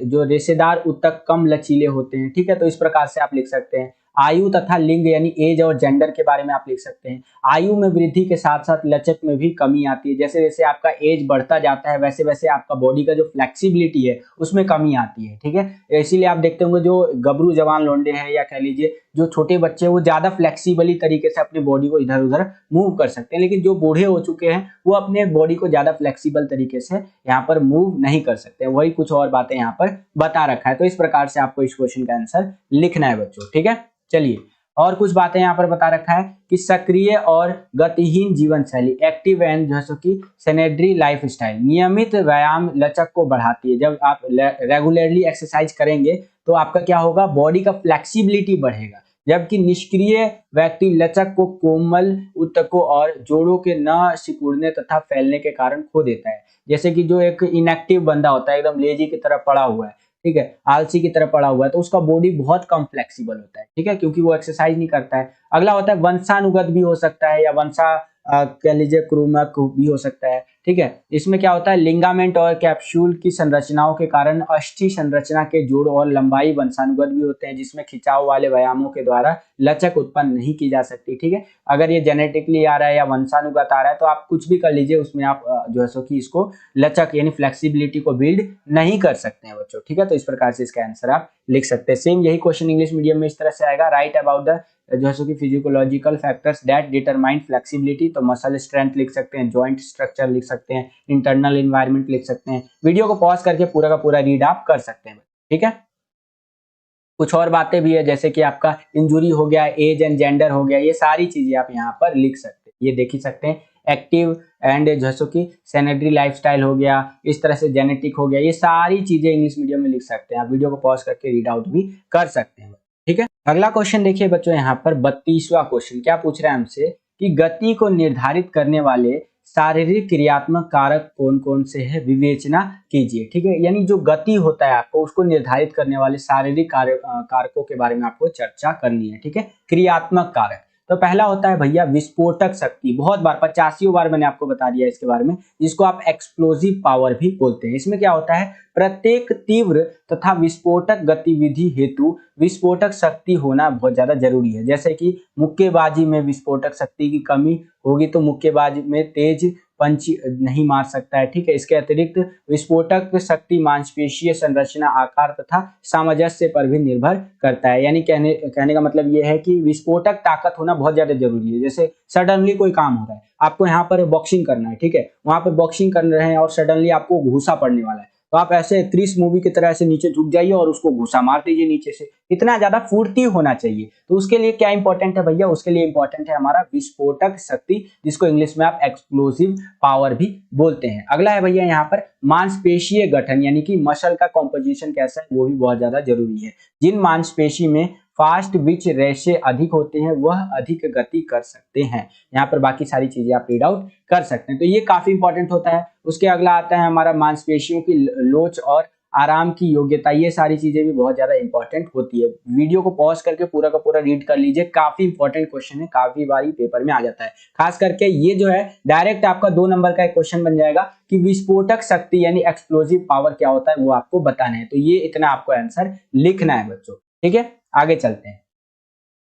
जो रेशेदार ऊतक कम लचीले होते हैं। ठीक है, तो इस प्रकार से आप लिख सकते हैं। आयु तथा लिंग यानी एज और जेंडर के बारे में आप लिख सकते हैं। आयु में वृद्धि के साथ साथ लचक में भी कमी आती है। जैसे जैसे आपका एज बढ़ता जाता है वैसे वैसे आपका बॉडी का जो फ्लेक्सिबिलिटी है उसमें कमी आती है। ठीक है, इसीलिए आप देखते होंगे जो गबरू जवान लौंडे हैं या कह लीजिए जो छोटे बच्चे हैं वो ज्यादा फ्लेक्सिबली तरीके से अपनी बॉडी को इधर उधर मूव कर सकते हैं, लेकिन जो बूढ़े हो चुके हैं वो अपने बॉडी को ज्यादा फ्लेक्सिबल तरीके से यहाँ पर मूव नहीं कर सकते। वही कुछ और बातें यहाँ पर बता रखा है। तो इस प्रकार से आपको इस क्वेश्चन का आंसर लिखना है बच्चों। ठीक है, चलिए और कुछ बातें यहाँ पर बता रखा है कि सक्रिय और गतिहीन जीवन शैली, एक्टिव एंड जैसे कि सेनेटरी लाइफ स्टाइल, नियमित व्यायाम लचक को बढ़ाती है। जब आप रेगुलरली एक्सरसाइज करेंगे तो आपका क्या होगा, बॉडी का फ्लेक्सिबिलिटी बढ़ेगा, जबकि निष्क्रिय व्यक्ति लचक को कोमल ऊतकों और जोड़ों के न सिकुड़ने तथा फैलने के कारण खो देता है। जैसे कि जो एक इनएक्टिव बंदा होता है, एकदम लेजी की तरह पड़ा हुआ है, ठीक है, आलसी की तरह पड़ा हुआ है, तो उसका बॉडी बहुत कम फ्लेक्सिबल होता है। ठीक है, क्योंकि वो एक्सरसाइज नहीं करता है। अगला होता है वंशानुगत भी हो सकता है या कह लीजिए क्रोमक भी हो सकता है। ठीक है, इसमें क्या होता है, लिंगामेंट और कैप्सूल की संरचनाओं के कारण अस्थि संरचना के जोड़ और लंबाई वंशानुगत भी होते हैं, जिसमें खिंचाव वाले व्यायामों के द्वारा लचक उत्पन्न नहीं की जा सकती। ठीक है, अगर ये जेनेटिकली आ रहा है या वंशानुगत आ रहा है तो आप कुछ भी कर लीजिए, उसमें आप जो है सो कि इसको लचक यानी फ्लेक्सिबिलिटी को बिल्ड नहीं कर सकते हैं बच्चों। ठीक है, तो इस प्रकार से इसका आंसर आप लिख सकते हैं। सेम यही क्वेश्चन इंग्लिश मीडियम में इस तरह से आएगा, राइट अबाउट द जो है कि physiological factors that determine flexibility. तो मसल स्ट्रेंथ लिख सकते हैं, जॉइंट स्ट्रक्चर लिख सकते हैं, इंटरनल एनवायरनमेंट लिख सकते हैं। वीडियो को पॉज करके पूरा का पूरा रीड आप कर सकते हैं। ठीक है, कुछ और बातें भी है जैसे कि आपका इंजुरी हो गया, एज एंड जेंडर हो गया, ये सारी चीजें आप यहाँ पर लिख सकते हैं। ये देख ही सकते हैं, एक्टिव एंड जैसो कि सेनेटरी लाइफस्टाइल हो गया, इस तरह से जेनेटिक हो गया, ये सारी चीजें इंग्लिश मीडियम में लिख सकते हैं। आप वीडियो को पॉज करके रीड आउट भी कर सकते हैं। ठीक है, अगला क्वेश्चन देखिए बच्चों, यहाँ पर 32वां क्वेश्चन क्या पूछ रहा है हमसे कि गति को निर्धारित करने वाले शारीरिक क्रियात्मक कारक कौन कौन से हैं, विवेचना कीजिए। ठीक है, यानी जो गति होता है आपको उसको निर्धारित करने वाले शारीरिक कारकों के बारे में आपको चर्चा करनी है। ठीक है, क्रियात्मक कारक, तो पहला होता है भैया विस्फोटक शक्ति। बहुत बार 85 बार मैंने आपको बता दिया इसके बारे में, जिसको आप एक्सप्लोजिव पावर भी बोलते हैं। इसमें क्या होता है, प्रत्येक तीव्र तथा विस्फोटक गतिविधि हेतु विस्फोटक शक्ति होना बहुत ज्यादा जरूरी है। जैसे कि मुक्केबाजी में विस्फोटक शक्ति की कमी होगी तो मुक्केबाज में तेज पंच नहीं मार सकता है। ठीक है, इसके अतिरिक्त विस्फोटक शक्ति मांसपेशीय संरचना, आकार तथा सामंजस्य पर भी निर्भर करता है। यानी कहने का मतलब यह है कि विस्फोटक ताकत होना बहुत ज्यादा जरूरी है। जैसे सडनली कोई काम हो रहा है, आपको यहाँ पर बॉक्सिंग करना है, ठीक है, वहां पर बॉक्सिंग कर रहे हैं और सडनली आपको घूसा पड़ने वाला है, तो आप ऐसे क्रिस मूवी की तरह ऐसे नीचे झुक जाइए और उसको घुसा मार दीजिए नीचे से। इतना ज्यादा फुर्ती होना चाहिए। तो उसके लिए क्या इंपॉर्टेंट है भैया, उसके लिए इंपॉर्टेंट है हमारा विस्फोटक शक्ति, जिसको इंग्लिश में आप एक्सप्लोसिव पावर भी बोलते हैं। अगला है भैया यहाँ पर मांसपेशीय गठन, यानी कि मसल का कॉम्पोजिशन कैसा है वो भी बहुत ज्यादा जरूरी है। जिन मांसपेशी में फास्ट विच रेशे अधिक होते हैं वह अधिक गति कर सकते हैं। यहाँ पर बाकी सारी चीजें आप रीड आउट कर सकते हैं, तो ये काफी इंपॉर्टेंट होता है। उसके अगला आता है हमारा मांसपेशियों की लोच और आराम की योग्यता, ये सारी चीजें भी बहुत ज्यादा इंपॉर्टेंट होती है। वीडियो को पॉज करके पूरा का पूरा रीड कर लीजिए, काफी इंपॉर्टेंट क्वेश्चन है, काफी बार पेपर में आ जाता है। खास करके ये जो है डायरेक्ट आपका 2 नंबर का एक क्वेश्चन बन जाएगा कि विस्फोटक शक्ति यानी एक्सप्लोजिव पावर क्या होता है वो आपको बताना है। तो ये इतना आपको आंसर लिखना है बच्चों। ठीक है, आगे चलते हैं।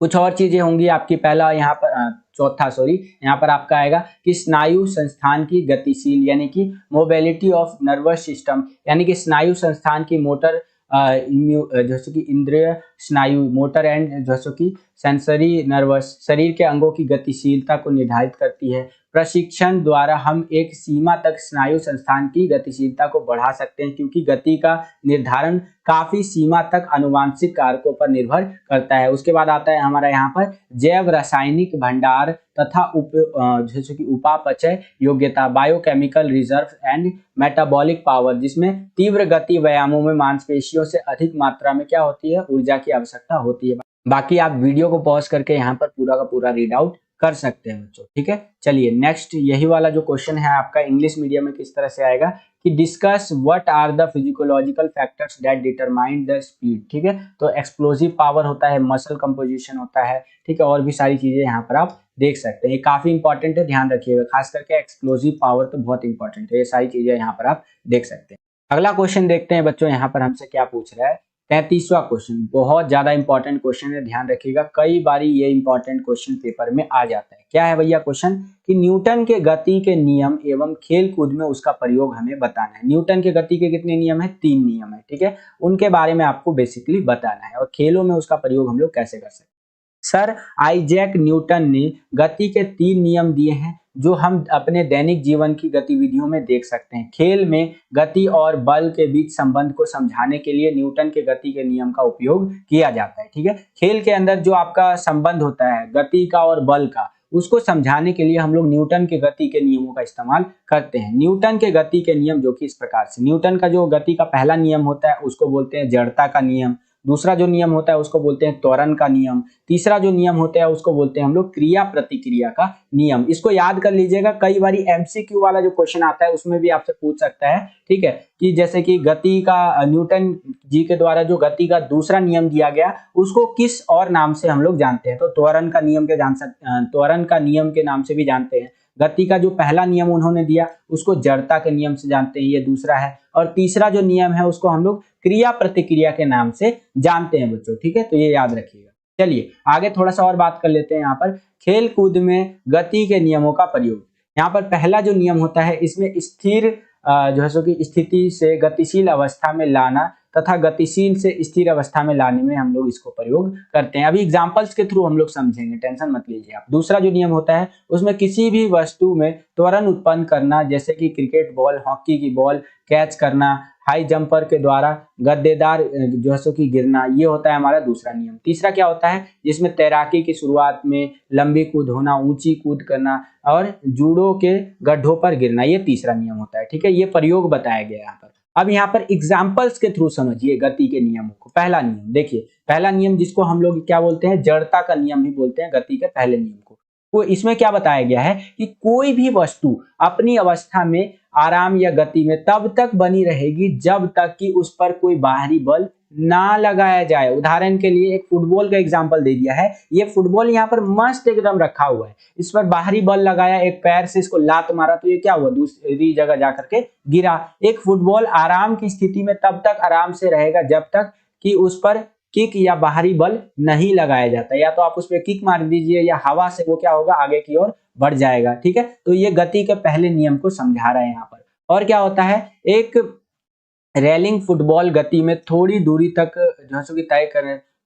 कुछ और चीजें होंगी आपकी, पहला यहाँ पर यहाँ पर आपका आएगा कि स्नायु संस्थान की गतिशील, यानी कि मोबिलिटी ऑफ नर्वस सिस्टम, यानी कि स्नायु संस्थान की मोटर जैसे कि इंद्रिय स्नायु, मोटर एंड जैसे कि सेंसरी नर्वस, शरीर के अंगों की गतिशीलता को निर्धारित करती है। प्रशिक्षण द्वारा हम एक सीमा तक स्नायु संस्थान की गतिशीलता को बढ़ा सकते हैं, क्योंकि गति का निर्धारण काफी सीमा तक आनुवांशिक कारकों पर निर्भर करता है। उसके बाद आता है हमारा यहाँ पर जैव रासायनिक भंडार तथा जैसे कि उपापचय योग्यता, biochemical reserve and metabolic power, जिसमें तीव्र गति व्यायामों में मांसपेशियों से अधिक मात्रा में क्या होती है, ऊर्जा की आवश्यकता होती है। बाकी आप वीडियो को पॉज करके यहाँ पर पूरा का पूरा रीड आउट कर सकते हैं बच्चों। ठीक है, चलिए नेक्स्ट यही वाला जो क्वेश्चन है आपका इंग्लिश मीडियम में किस तरह से आएगा कि discuss what are the physiological factors that determine the speed. ठीक है, तो एक्सप्लोजिव पावर होता है, मसल कंपोजिशन होता है, ठीक है, और भी सारी चीजें यहाँ पर आप देख सकते हैं। ये काफी इंपॉर्टेंट है, ध्यान रखिएगा, खास करके एक्सप्लोजिव पावर तो बहुत इंपॉर्टेंट है, ये सारी चीजें यहाँ पर आप देख सकते हैं। अगला क्वेश्चन देखते हैं बच्चों, यहाँ पर हमसे क्या पूछ रहा है। 33वां क्वेश्चन बहुत ज्यादा इंपॉर्टेंट क्वेश्चन है, ध्यान रखिएगा, कई बारी ये इंपॉर्टेंट क्वेश्चन पेपर में आ जाता है। क्या है भैया क्वेश्चन कि न्यूटन के गति के नियम एवं खेल कूद में उसका प्रयोग हमें बताना है। न्यूटन के गति के कितने नियम है? 3 नियम है। ठीक है, उनके बारे में आपको बेसिकली बताना है और खेलों में उसका प्रयोग हम लोग कैसे कर सकते हैं। सर आइजैक न्यूटन ने गति के 3 नियम दिए हैं जो हम अपने दैनिक जीवन की गतिविधियों में देख सकते हैं। खेल में गति और बल के बीच संबंध को समझाने के लिए न्यूटन के गति के नियम का उपयोग किया जाता है। ठीक है, खेल के अंदर जो आपका संबंध होता है गति का और बल का, उसको समझाने के लिए हम लोग न्यूटन के गति के नियमों का इस्तेमाल करते हैं। न्यूटन के गति के नियम जो कि इस प्रकार से, न्यूटन का जो गति का पहला नियम होता है उसको बोलते हैं जड़ता का नियम, दूसरा जो नियम होता है उसको बोलते हैं त्वरण का नियम, तीसरा जो नियम होता है उसको बोलते हैं हम लोग क्रिया प्रतिक्रिया का नियम। इसको याद कर लीजिएगा, कई बारी एमसीक्यू वाला जो क्वेश्चन आता है उसमें भी आपसे पूछ सकता है। ठीक है, कि जैसे कि गति का न्यूटन जी के द्वारा जो गति का दूसरा नियम दिया गया उसको किस और नाम से हम लोग जानते हैं, तो त्वरण का नियम के त्वरण का नियम के नाम से भी जानते हैं। गति का जो पहला नियम उन्होंने दिया उसको जड़ता के नियम से जानते हैं, ये दूसरा है, और तीसरा जो नियम है उसको हम लोग क्रिया प्रतिक्रिया के नाम से जानते हैं बच्चों। ठीक है, तो ये याद रखिएगा। चलिए आगे थोड़ा सा और बात कर लेते हैं। यहाँ पर खेल कूद में गति के नियमों का प्रयोग, यहाँ पर पहला जो नियम होता है इसमें स्थिर जो है सो कि स्थिति से गतिशील अवस्था में लाना तथा गतिशील से स्थिर अवस्था में लाने में हम लोग इसको प्रयोग करते हैं। अभी एग्जांपल्स के थ्रू हम लोग समझेंगे, टेंशन मत लीजिए आप। दूसरा जो नियम होता है उसमें किसी भी वस्तु में त्वरण उत्पन्न करना, जैसे कि क्रिकेट बॉल, हॉकी की बॉल कैच करना, हाई जंपर के द्वारा गद्देदार जो है सो कि गिरना, ये होता है हमारा दूसरा नियम। तीसरा क्या होता है, जिसमें तैराकी की शुरुआत में लंबी कूद होना, ऊंची कूद करना और जूडो के गड्ढों पर गिरना, ये तीसरा नियम होता है। ठीक है, ये प्रयोग बताया गया यहाँ पर। अब यहाँ पर एग्जाम्पल्स के थ्रू समझिए गति के नियमों को। पहला नियम देखिए, पहला नियम जिसको हम लोग क्या बोलते हैं, जड़ता का नियम भी बोलते हैं गति के पहले नियम को। वो इसमें क्या बताया गया है कि कोई भी वस्तु अपनी अवस्था में आराम या गति में तब तक बनी रहेगी जब तक कि उस पर कोई बाहरी बल ना लगाया जाए। उदाहरण के लिए एक फुटबॉल का एग्जांपल दे दिया है, ये फुटबॉल यहाँ पर मस्त एकदम रखा हुआ है, इस पर बाहरी बल लगाया, एक पैर से इसको लात मारा तो ये क्या हुआ, दूसरी जगह जाकर के गिरा। एक फुटबॉल आराम की स्थिति में तब तक आराम से रहेगा जब तक कि उस पर किक या बाहरी बल नहीं लगाया जाता, या तो आप उस पर किक मार दीजिए या हवा से वो क्या होगा, आगे की ओर बढ़ जाएगा। ठीक है, तो ये गति के पहले नियम को समझा रहे हैं यहाँ पर। और क्या होता है, एक रेलिंग फुटबॉल गति में थोड़ी दूरी तक जो है सो कि तय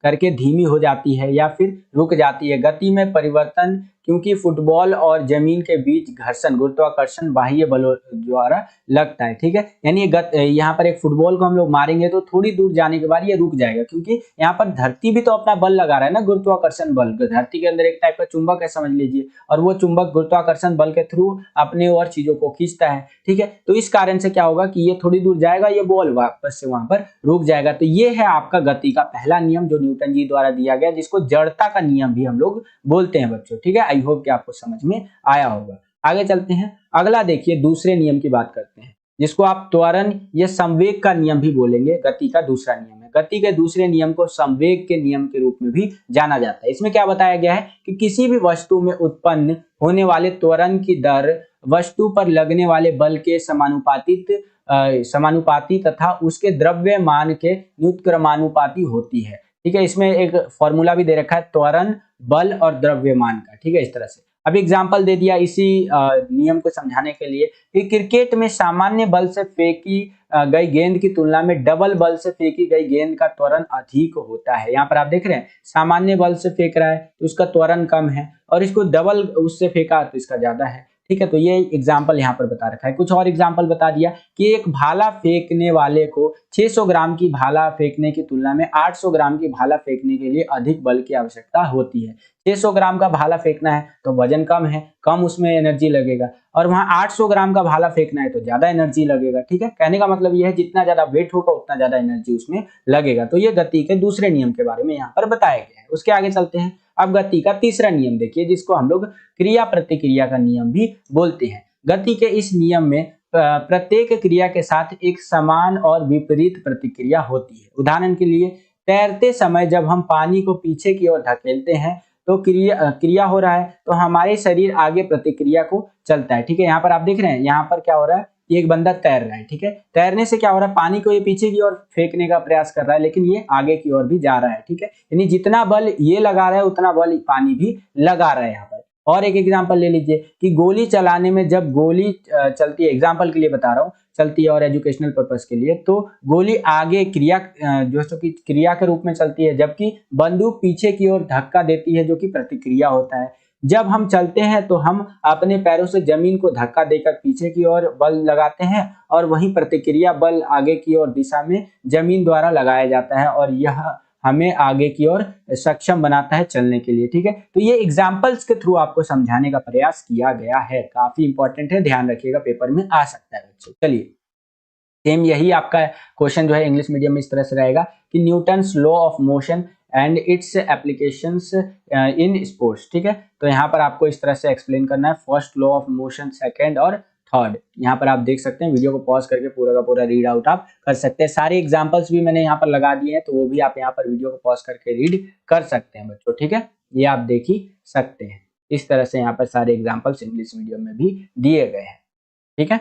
करके धीमी हो जाती है या फिर रुक जाती है। गति में परिवर्तन क्योंकि फुटबॉल और जमीन के बीच घर्षण, गुरुत्वाकर्षण बाह्य बलों द्वारा लगता है। ठीक है, यानी यहाँ पर एक फुटबॉल को हम लोग मारेंगे तो थोड़ी दूर जाने के बाद ये रुक जाएगा, क्योंकि यहाँ पर धरती भी तो अपना बल लगा रहा है ना, गुरुत्वाकर्षण बल। धरती के अंदर एक टाइप का चुंबक है समझ लीजिए, और वो चुंबक गुरुत्वाकर्षण बल के थ्रू अपने और चीजों को खींचता है। ठीक है, तो इस कारण से क्या होगा कि ये थोड़ी दूर जाएगा, ये बॉल वापस से वहां पर रुक जाएगा। तो ये है आपका गति का पहला नियम जो न्यूटन जी द्वारा दिया गया, जिसको जड़ता का नियम भी हम लोग बोलते हैं बच्चों। ठीक है, आई होप कि आपको समझ में आया होगा। आगे चलते हैं, अगला देखिए दूसरे नियम की बात करते हैं, जिसको आप त्वरण या संवेग का नियम भी बोलेंगे। गति का दूसरा नियम है, गति के दूसरे नियम को संवेग के नियम के रूप में भी जाना जाता है। इसमें क्या बताया गया है कि किसी भी वस्तु में उत्पन्न होने वाले त्वरण की दर वस्तु पर लगने वाले बल के समानुपाती तथा उसके द्रव्यमान के व्युत्क्रमानुपाती होती है। ठीक है, इसमें एक फॉर्मूला भी दे रखा है त्वरण, बल और द्रव्यमान का। ठीक है, इस तरह से अब एग्जाम्पल दे दिया इसी नियम को समझाने के लिए कि क्रिकेट में सामान्य बल से फेंकी गई गेंद की तुलना में डबल बल से फेंकी गई गेंद का त्वरण अधिक होता है। यहाँ पर आप देख रहे हैं सामान्य बल से फेंक रहा है तो उसका त्वरण कम है, और इसको डबल उससे फेंका तो इसका ज्यादा है। ठीक है, तो ये एग्जाम्पल यहाँ पर बता रखा है। कुछ और एग्जाम्पल बता दिया कि एक भाला फेंकने वाले को 600 ग्राम की भाला फेंकने की तुलना में 800 ग्राम की भाला फेंकने के लिए अधिक बल की आवश्यकता होती है। 600 ग्राम का भाला फेंकना है तो वजन कम है, कम उसमें एनर्जी लगेगा, और वहां 800 ग्राम का भाला फेंकना है तो ज्यादा एनर्जी लगेगा। ठीक है, कहने का मतलब यह है जितना ज्यादा वेट होगा उतना ज्यादा एनर्जी उसमें लगेगा। तो ये गति के दूसरे नियम के बारे में यहाँ पर बताया गया है। उसके आगे चलते हैं, अब गति का तीसरा नियम देखिए, जिसको हम लोग क्रिया प्रतिक्रिया का नियम भी बोलते हैं। गति के इस नियम में प्रत्येक क्रिया के साथ एक समान और विपरीत प्रतिक्रिया होती है। उदाहरण के लिए तैरते समय जब हम पानी को पीछे की ओर धकेलते हैं तो क्रिया हो रहा है, तो हमारे शरीर आगे प्रतिक्रिया को चलता है। ठीक है, यहाँ पर आप देख रहे हैं, यहाँ पर क्या हो रहा है, एक बंदा तैर रहा है। ठीक है, तैरने से क्या हो रहा है, पानी को ये पीछे की ओर फेंकने का प्रयास कर रहा है, लेकिन ये आगे की ओर भी जा रहा है। ठीक है, यानी जितना बल ये लगा रहा है उतना बल पानी भी लगा रहा है यहाँ पर। और एक एग्जांपल ले लीजिए कि गोली चलाने में जब गोली चलती है, एग्जांपल के लिए बता रहा हूँ, चलती है और एजुकेशनल पर्पस के लिए, तो गोली आगे क्रिया जो कि क्रिया के रूप में चलती है, जबकि बंदूक पीछे की ओर धक्का देती है जो कि प्रतिक्रिया होता है। जब हम चलते हैं तो हम अपने पैरों से जमीन को धक्का देकर पीछे की ओर बल लगाते हैं और वहीं प्रतिक्रिया बल आगे की ओर दिशा में जमीन द्वारा लगाया जाता है और यह हमें आगे की ओर सक्षम बनाता है चलने के लिए। ठीक है, तो ये एग्जांपल्स के थ्रू आपको समझाने का प्रयास किया गया है, काफी इंपॉर्टेंट है, ध्यान रखिएगा, पेपर में आ सकता है बच्चों। चलिए, सेम यही आपका क्वेश्चन जो है इंग्लिश मीडियम में इस तरह से रहेगा कि Newton's law of motion and it's applications in sports. ठीक है, तो यहाँ पर आपको इस तरह से एक्सप्लेन करना है, first law of motion, second और थर्ड। यहाँ पर आप देख सकते हैं, वीडियो को पॉज करके पूरा का पूरा रीड आउट आप कर सकते हैं। सारे एग्जांपल्स भी मैंने यहाँ पर लगा दिए हैं, तो वो भी आप यहाँ पर वीडियो को पॉज करके रीड कर सकते हैं बच्चों। ठीक है, ये आप देख ही सकते हैं, इस तरह से यहाँ पर सारे एग्जाम्पल्स इंग्लिश मीडियम में भी दिए गए हैं। ठीक है,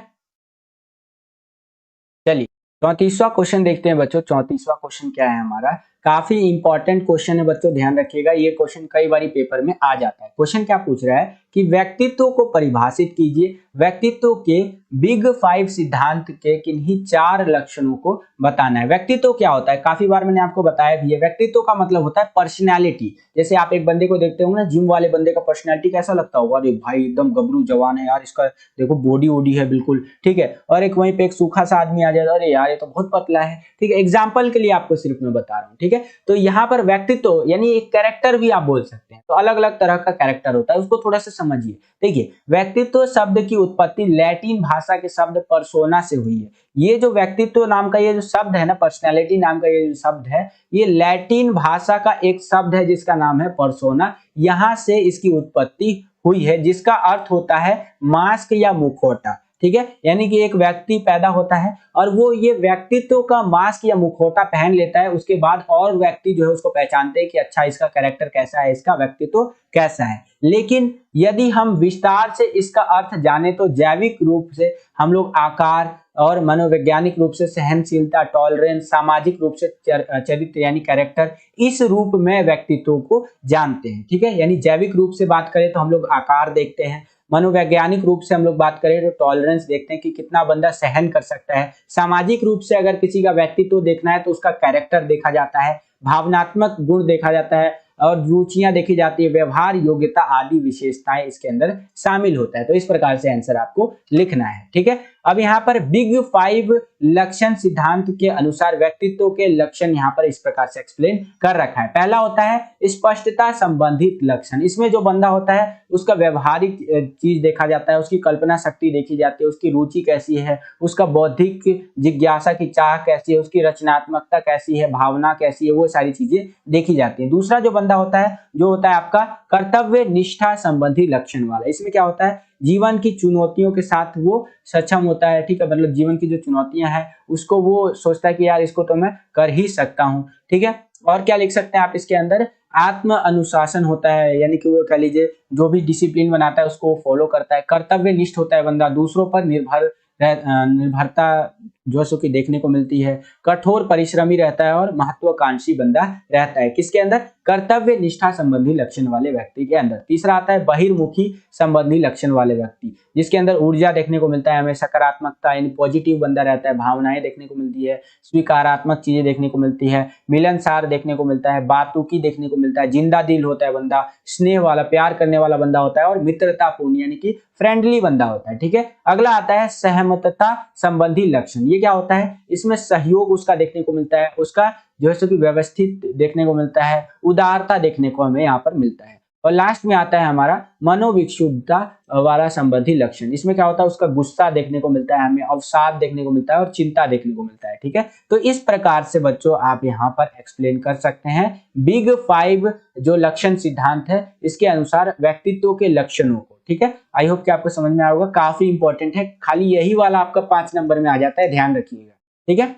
चलिए 34वां क्वेश्चन देखते हैं बच्चों। 34वां क्वेश्चन क्या है हमारा, काफी इंपॉर्टेंट क्वेश्चन है बच्चों, ध्यान रखिएगा, ये क्वेश्चन कई बार पेपर में आ जाता है। क्वेश्चन क्या पूछ रहा है कि व्यक्तित्व को परिभाषित कीजिए, व्यक्तित्व के बिग 5 सिद्धांत के किन्हीं 4 लक्षणों को बताना है। व्यक्तित्व क्या होता है, काफी बार मैंने आपको बताया भी है, व्यक्तित्व का मतलब होता है पर्सनैलिटी। जैसे आप एक बंदे को देखते होंगे ना, जिम वाले बंदे का पर्सनैलिटी कैसा लगता होगा, अरे भाई एकदम गबरू जवान है यार, इसका देखो बॉडी वोडी है बिल्कुल। ठीक है, और एक वहीं पे एक सूखा सा आदमी आ जाए, अरे यार ये तो बहुत पतला है। ठीक है, एग्जाम्पल के लिए आपको सिर्फ मैं बता रहा हूँ। ठीक है, तो यहाँ पर व्यक्तित्व यानी एक कैरेक्टर भी आप बोल सकते हैं, तो अलग अलग तरह का कैरेक्टर होता है, उसको थोड़ा सा समझिए। देखिए, व्यक्तित्व शब्द की उत्पत्ति लैटिन भाषा के शब्द पर्सोना से हुई है। ये जो व्यक्तित्व नाम का ये जो शब्द है ना, पर्सनैलिटी नाम का ये जो शब्द है, ये लैटिन भाषा का एक शब्द है जिसका नाम है पर्सोना, यहाँ से इसकी उत्पत्ति हुई है, जिसका अर्थ होता है मास्क या मुखौटा। ठीक है, यानी कि एक व्यक्ति पैदा होता है और वो ये व्यक्तित्व का मास्क या मुखौटा पहन लेता है, उसके बाद और व्यक्ति जो है उसको पहचानते हैं कि अच्छा इसका कैरेक्टर कैसा है, इसका व्यक्तित्व कैसा है। लेकिन यदि हम विस्तार से इसका अर्थ जाने तो जैविक रूप से हम लोग आकार और मनोवैज्ञानिक रूप से सहनशीलता, टॉलरेंस, सामाजिक रूप से चरित्र यानी कैरेक्टर, इस रूप में व्यक्तित्व को जानते हैं। ठीक है, यानी जैविक रूप से बात करें तो हम लोग आकार देखते हैं, मनोवैज्ञानिक रूप से हम लोग बात करें तो टॉलरेंस देखते हैं कि कितना बंदा सहन कर सकता है, सामाजिक रूप से अगर किसी का व्यक्तित्व देखना है तो उसका कैरेक्टर देखा जाता है, भावनात्मक गुण देखा जाता है और रुचियां देखी जाती है, व्यवहार, योग्यता आदि विशेषताएं इसके अंदर शामिल होता है। तो इस प्रकार से आंसर आपको लिखना है। ठीक है, अब यहाँ पर बिग 5 लक्षण सिद्धांत के अनुसार व्यक्तित्व के लक्षण यहाँ पर इस प्रकार से एक्सप्लेन कर रखा है। पहला होता है स्पष्टता संबंधित लक्षण, इसमें जो बंदा होता है उसका व्यवहारिक चीज देखा जाता है, उसकी कल्पना शक्ति देखी जाती है, उसकी रुचि कैसी है, उसका बौद्धिक जिज्ञासा की चाह कैसी है, उसकी रचनात्मकता कैसी है, भावना कैसी है, वो सारी चीजें देखी जाती है। दूसरा जो बंदा होता है जो होता है आपका कर्तव्य निष्ठा संबंधी लक्षण वाला, इसमें क्या होता है जीवन की चुनौतियों के साथ वो सक्षम होता है। ठीक है, मतलब जीवन की जो चुनौतियां हैं उसको वो सोचता है कि यार इसको तो मैं कर ही सकता हूँ। ठीक है, और क्या लिख सकते हैं आप इसके अंदर, आत्म अनुशासन होता है, यानी कि वो कह लीजिए जो भी डिसिप्लिन बनाता है उसको वो फॉलो करता है। कर्तव्य निष्ठ होता है बंदा, दूसरों पर निर्भरता जो सो की देखने को मिलती है। कठोर परिश्रमी रहता है और महत्वाकांक्षी बंदा रहता है, किसके अंदर, कर्तव्य निष्ठा संबंधी लक्षण वाले व्यक्ति के अंदर। तीसरा आता है बहिर्मुखी संबंधी लक्षण वाले व्यक्ति, जिसके अंदर ऊर्जा देखने को मिलता है, हमें सकारात्मकता यानी पॉजिटिव बंदा रहता है, भावनाएं देखने को मिलती है, स्वीकारात्मक चीजें देखने को मिलती है, मिलनसार देखने को मिलता है, बातूकी देखने को मिलता है, जिंदा दिल होता है बंदा, स्नेह वाला प्यार करने वाला बंदा होता है और मित्रतापूर्ण यानी कि फ्रेंडली बंदा होता है। ठीक है, अगला आता है सहमतता संबंधी लक्षण, ये क्या होता है, इसमें सहयोग उसका देखने को मिलता है, उसका जो है सो कि व्यवस्थित देखने को मिलता है, उदारता देखने को हमें यहाँ पर मिलता है। और लास्ट में आता है हमारा मनोविक्षुब्धता वाला संबंधी लक्षण। इसमें क्या होता है, उसका गुस्सा देखने को मिलता है, हमें अवसाद देखने को मिलता है और चिंता देखने को मिलता है। ठीक है, तो इस प्रकार से बच्चों आप यहाँ पर एक्सप्लेन कर सकते हैं बिग 5 जो लक्षण सिद्धांत है इसके अनुसार व्यक्तित्व के लक्षणों को। ठीक है, आई होप कि आपको समझ में आया होगा, काफी इंपॉर्टेंट है, खाली यही वाला आपका 5 नंबर में आ जाता है, ध्यान रखिएगा। ठीक है,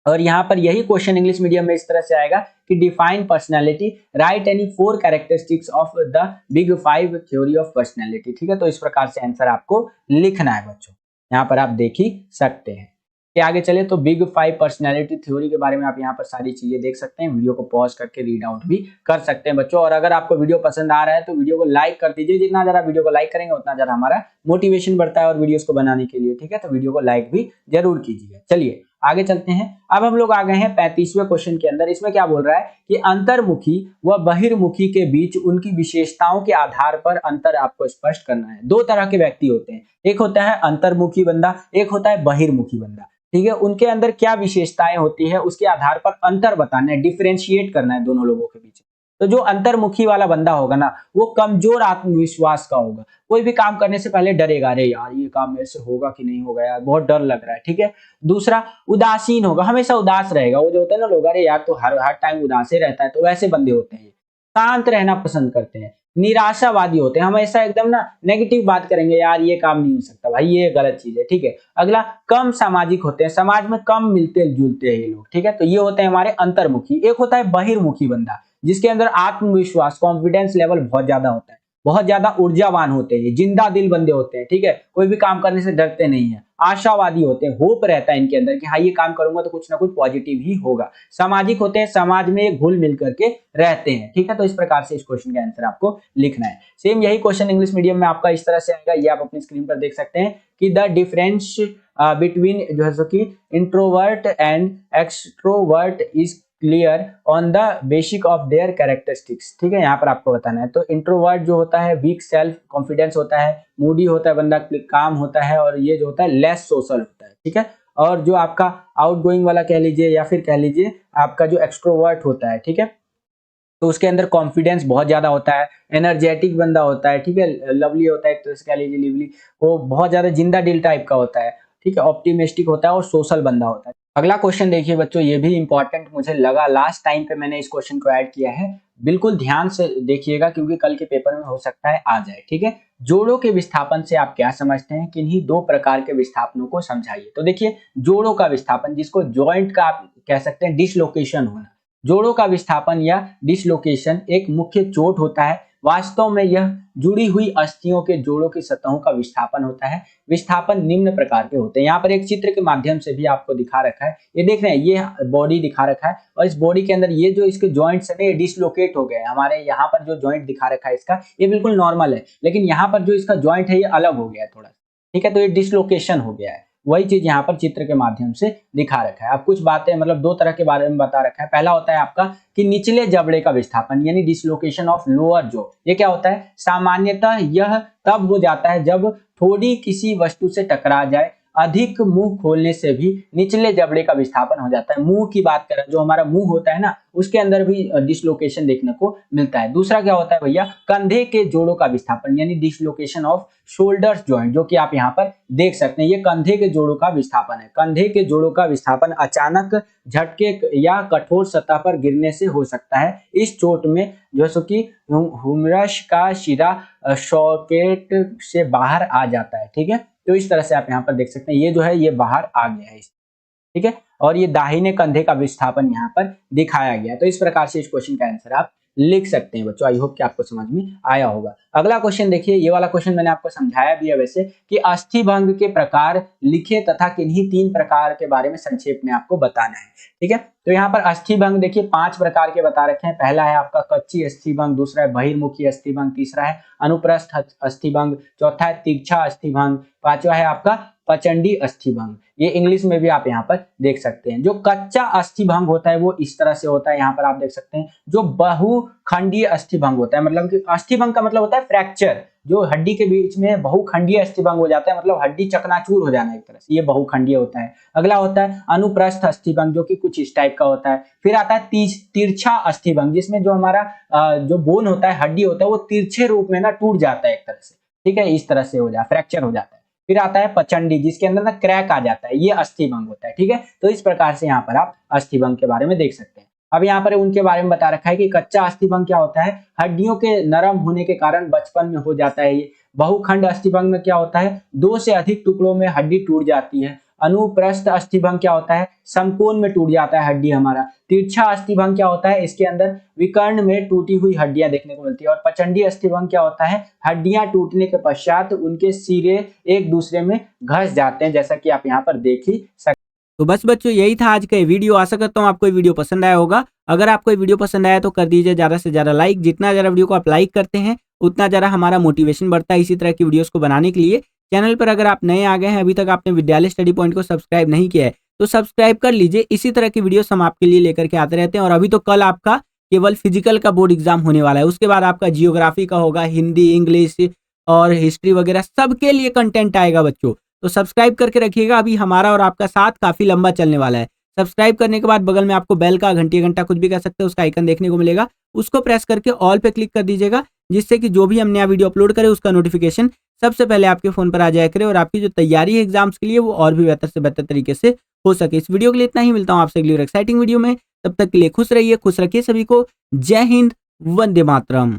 और यहाँ पर यही क्वेश्चन इंग्लिश मीडियम में इस तरह से आएगा कि define personality, right any 4 characteristics of the big 5 theory of personality. ठीक है, तो इस प्रकार से आंसर आपको लिखना है बच्चों, यहाँ पर आप देख ही सकते हैं। आगे चले तो बिग 5 पर्सनालिटी थ्योरी के बारे में आप यहाँ पर सारी चीजें देख सकते हैं, वीडियो को पॉज करके रीड आउट भी कर सकते हैं बच्चों। और अगर आपको वीडियो पसंद आ रहा है तो वीडियो को लाइक कर दीजिए, जितना ज्यादा वीडियो को लाइक करेंगे उतना ज्यादा हमारा मोटिवेशन बढ़ता है और वीडियोस को बनाने के लिए। ठीक है, तो वीडियो को लाइक भी जरूर कीजिए। चलिए आगे चलते हैं, अब हम लोग आ गए हैं 35वें क्वेश्चन के अंदर। इसमें क्या बोल रहा है कि अंतर्मुखी व बहिर्मुखी के बीच उनकी विशेषताओं के आधार पर अंतर आपको स्पष्ट करना है। दो तरह के व्यक्ति होते हैं, एक होता है अंतर्मुखी बंदा, एक होता है बहिर्मुखी बंदा। ठीक है, उनके अंदर क्या विशेषताएं होती है उसके आधार पर अंतर बताना है, डिफरेंशिएट करना है दोनों लोगों के बीच। तो जो अंतर्मुखी वाला बंदा होगा ना, वो कमजोर आत्मविश्वास का होगा, कोई भी काम करने से पहले डरेगा, अरे यार ये काम मेरे से होगा कि नहीं होगा यार, बहुत डर लग रहा है। ठीक है, दूसरा उदासीन होगा, हमेशा उदास रहेगा, वो जो होता है ना लोग, अरे यार तो हर टाइम उदास ही रहता है, तो वैसे बंदे होते हैं। शांत रहना पसंद करते हैं, निराशावादी होते हैं, हमेशा एकदम ना नेगेटिव बात करेंगे, यार ये काम नहीं हो सकता भाई, ये गलत चीज है। ठीक है, अगला कम सामाजिक होते हैं, समाज में कम मिलते जुलते हैं ये लोग। ठीक है, तो ये होते हैं हमारे अंतर्मुखी। एक होता है बहिर्मुखी बंदा, जिसके अंदर आत्मविश्वास, कॉन्फिडेंस लेवल बहुत ज्यादा होता है, बहुत ज्यादा ऊर्जावान होते हैं, जिंदा दिल बंदे होते हैं। ठीक है, कोई भी काम करने से डरते नहीं है, आशावादी होते हैं, होप रहता है इनके अंदर कि हाँ ये काम करूंगा तो कुछ ना कुछ पॉजिटिव ही होगा। सामाजिक होते हैं, समाज में घुल मिल करके रहते हैं। ठीक है, तो इस प्रकार से इस क्वेश्चन का आंसर आपको लिखना है। सेम यही क्वेश्चन इंग्लिश मीडियम में आपका इस तरह से आएगा, ये आप अपनी स्क्रीन पर देख सकते हैं कि द डिफरेंस बिटवीन जो है सो कि introvert and extrovert is clear on the basic of their characteristics. ठीक है, यहाँ पर आपको बताना है। तो इंट्रोवर्ट जो होता है वीक सेल्फ कॉन्फिडेंस होता है, मूडी होता है बंदा, काम होता है, और ये जो होता है लेस सोशल होता है। ठीक है, और जो आपका आउटगोइंग वाला कह लीजिए या फिर कह लीजिए आपका जो एक्सट्रोवर्ट होता है, ठीक है, तो उसके अंदर कॉन्फिडेंस बहुत ज्यादा होता है, एनर्जेटिक बंदा होता है। ठीक है, लवली होता है, तो कह लीजिए लिवली, वो बहुत ज्यादा जिंदा दिल टाइप का होता है। ठीक है, ऑप्टिमिस्टिक होता है और सोशल बंदा होता है। अगला क्वेश्चन देखिए बच्चों, ये भी इंपॉर्टेंट मुझे लगा, लास्ट टाइम पे मैंने इस क्वेश्चन को ऐड किया है, बिल्कुल ध्यान से देखिएगा क्योंकि कल के पेपर में हो सकता है आ जाए। ठीक है, जोड़ों के विस्थापन से आप क्या समझते हैं, किन्हीं दो प्रकार के विस्थापनों को समझाइए। तो देखिए जोड़ों का विस्थापन, जिसको जॉइंट का आप कह सकते हैं डिसलोकेशन होना, जोड़ों का विस्थापन या डिसलोकेशन एक मुख्य चोट होता है। वास्तव में यह जुड़ी हुई अस्थियों के जोड़ों की सतहों का विस्थापन होता है। विस्थापन निम्न प्रकार के होते हैं, यहाँ पर एक चित्र के माध्यम से भी आपको दिखा रखा है, ये देख रहे हैं, ये बॉडी दिखा रखा है और इस बॉडी के अंदर ये जो इसके जॉइंट्स है ये डिसलोकेट हो गए हैं। हमारे यहाँ पर जो जॉइंट दिखा रखा है इसका, ये बिल्कुल नॉर्मल है, लेकिन यहाँ पर जो इसका जॉइंट है ये अलग हो गया है थोड़ा। ठीक है, तो ये डिसलोकेशन हो गया है, वही चीज यहाँ पर चित्र के माध्यम से दिखा रखा है। अब कुछ बातें मतलब दो तरह के बारे में बता रखा है। पहला होता है आपका कि निचले जबड़े का विस्थापन यानी डिसलोकेशन ऑफ लोअर जॉ। ये क्या होता है, सामान्यतः यह तब हो जाता है जब थोड़ी किसी वस्तु से टकरा जाए, अधिक मुंह खोलने से भी निचले जबड़े का विस्थापन हो जाता है। मुंह की बात करें, जो हमारा मुंह होता है ना, उसके अंदर भी डिसलोकेशन देखने को मिलता है। दूसरा क्या होता है भैया, कंधे के जोड़ों का विस्थापन यानी डिसलोकेशन ऑफ शोल्डर्स जॉइंट, जो कि आप यहाँ पर देख सकते हैं, ये कंधे के जोड़ों का विस्थापन है। कंधे के जोड़ों का विस्थापन अचानक झटके या कठोर सतह पर गिरने से हो सकता है। इस चोट में जो है कि ह्यूमरस का शिरा सॉकेट से बाहर आ जाता है। ठीक है, तो इस तरह से आप यहाँ पर देख सकते हैं, ये जो है ये बाहर आ गया है। ठीक है, और ये दाहिने कंधे का विस्थापन यहाँ पर दिखाया गया। तो इस प्रकार से इस क्वेश्चन का आंसर आप लिख सकते हैं बच्चों। आई होप कि आपको समझ में आया होगा। अगला क्वेश्चन देखिए, ये वाला क्वेश्चन मैंने आपको समझाया भी है वैसे, कि अस्थिभंग के प्रकार लिखे तथा किन्हीं 3 प्रकार के बारे में संक्षेप में आपको बताना है। ठीक है, तो यहाँ पर अस्थिभंग देखिए 5 प्रकार के बता रखे हैं। पहला है आपका कच्ची अस्थिभंग, दूसरा है बहिर्मुखी अस्थिभंग, तीसरा है अनुप्रस्थ अस्थिभंग, चौथा है तिरछा अस्थिभंग, पांचवा है आपका पचंडी अस्थिभंग। ये इंग्लिश में भी आप यहाँ पर देख सकते हैं। जो कच्चा अस्थिभंग होता है वो इस तरह से होता है, यहाँ पर आप देख सकते हैं। जो बहुखंडीय अस्थिभंग होता है, मतलब कि अस्थिभंग का मतलब होता है फ्रैक्चर, जो हड्डी के बीच में बहुखंडीय अस्थिभंग हो जाता है, मतलब हड्डी चकनाचूर हो जाना एक तरह से, ये बहुखंडीय होता है। अगला होता है अनुप्रस्थ अस्थिभंग, जो कि कुछ इस टाइप का होता है। फिर आता है तिरछा अस्थिभंग, जिसमें जो हमारा जो बोन होता है, हड्डी होता है, वो तिरछे रूप में ना टूट जाता है एक तरह से, ठीक है, इस तरह से हो जाए, फ्रैक्चर हो जाता है। फिर आता है पचंडी, जिसके अंदर ना क्रैक आ जाता है, ये अस्थिभंग होता है, ठीक है। तो इस प्रकार से यहाँ पर आप अस्थिभंग के बारे में देख सकते हैं। अब यहाँ पर उनके बारे में बता रखा है कि कच्चा अस्थिभंग क्या होता है, हड्डियों के नरम होने के कारण बचपन में हो जाता है ये। बहुखंड अस्थिभंग में क्या होता है, 2 से अधिक टुकड़ों में हड्डी टूट जाती है। अनुप्रस्थ अस्थिभंग क्या होता है, समकोण में टूट जाता है हड्डी हमारा। तिरछा अस्थिभंग क्या होता है, इसके अंदर विकर्ण में टूटी हुई हड्डियां देखने को मिलती है। और पचंडी अस्थिभंग क्या होता है, हड्डियां टूटने के पश्चात उनके सिरे एक दूसरे में घस जाते हैं, जैसा कि आप यहाँ पर देख ही सकते। तो बस बच्चों यही था आज का ये वीडियो। आशा करता हूँ आपको ये वीडियो पसंद आया होगा। अगर आपको ये वीडियो पसंद आया तो कर दीजिए ज़्यादा से ज़्यादा लाइक। जितना ज़्यादा वीडियो को आप लाइक करते हैं उतना ज़्यादा हमारा मोटिवेशन बढ़ता है इसी तरह की वीडियोस को बनाने के लिए। चैनल पर अगर आप नए आ गए हैं, अभी तक आपने विद्यालय स्टडी पॉइंट को सब्सक्राइब नहीं किया है तो सब्सक्राइब कर लीजिए। इसी तरह की वीडियोस हम आपके लिए लेकर के आते रहते हैं। और अभी तो कल आपका केवल फिजिकल का बोर्ड एग्जाम होने वाला है, उसके बाद आपका जियोग्राफी का होगा, हिंदी, इंग्लिश और हिस्ट्री वगैरह सबके लिए कंटेंट आएगा बच्चों। तो सब्सक्राइब करके रखिएगा, अभी हमारा और आपका साथ काफी लंबा चलने वाला है। सब्सक्राइब करने के बाद बगल में आपको बेल का, घंटा कुछ भी कह सकते हैं, उसका आइकन देखने को मिलेगा, उसको प्रेस करके ऑल पे क्लिक कर दीजिएगा, जिससे कि जो भी हम नया वीडियो अपलोड करें उसका नोटिफिकेशन सबसे पहले आपके फोन पर आ जाया करे और आपकी जो तैयारी है एग्जाम्स के लिए वो और भी बेहतर से बेहतर तरीके से हो सके। इस वीडियो के लिए इतना ही, मिलता हूँ आपसे अगली एक्साइटिंग वीडियो में। तब तक के लिए खुश रहिए, खुश रखिए सभी को। जय हिंद, वंदे मातरम।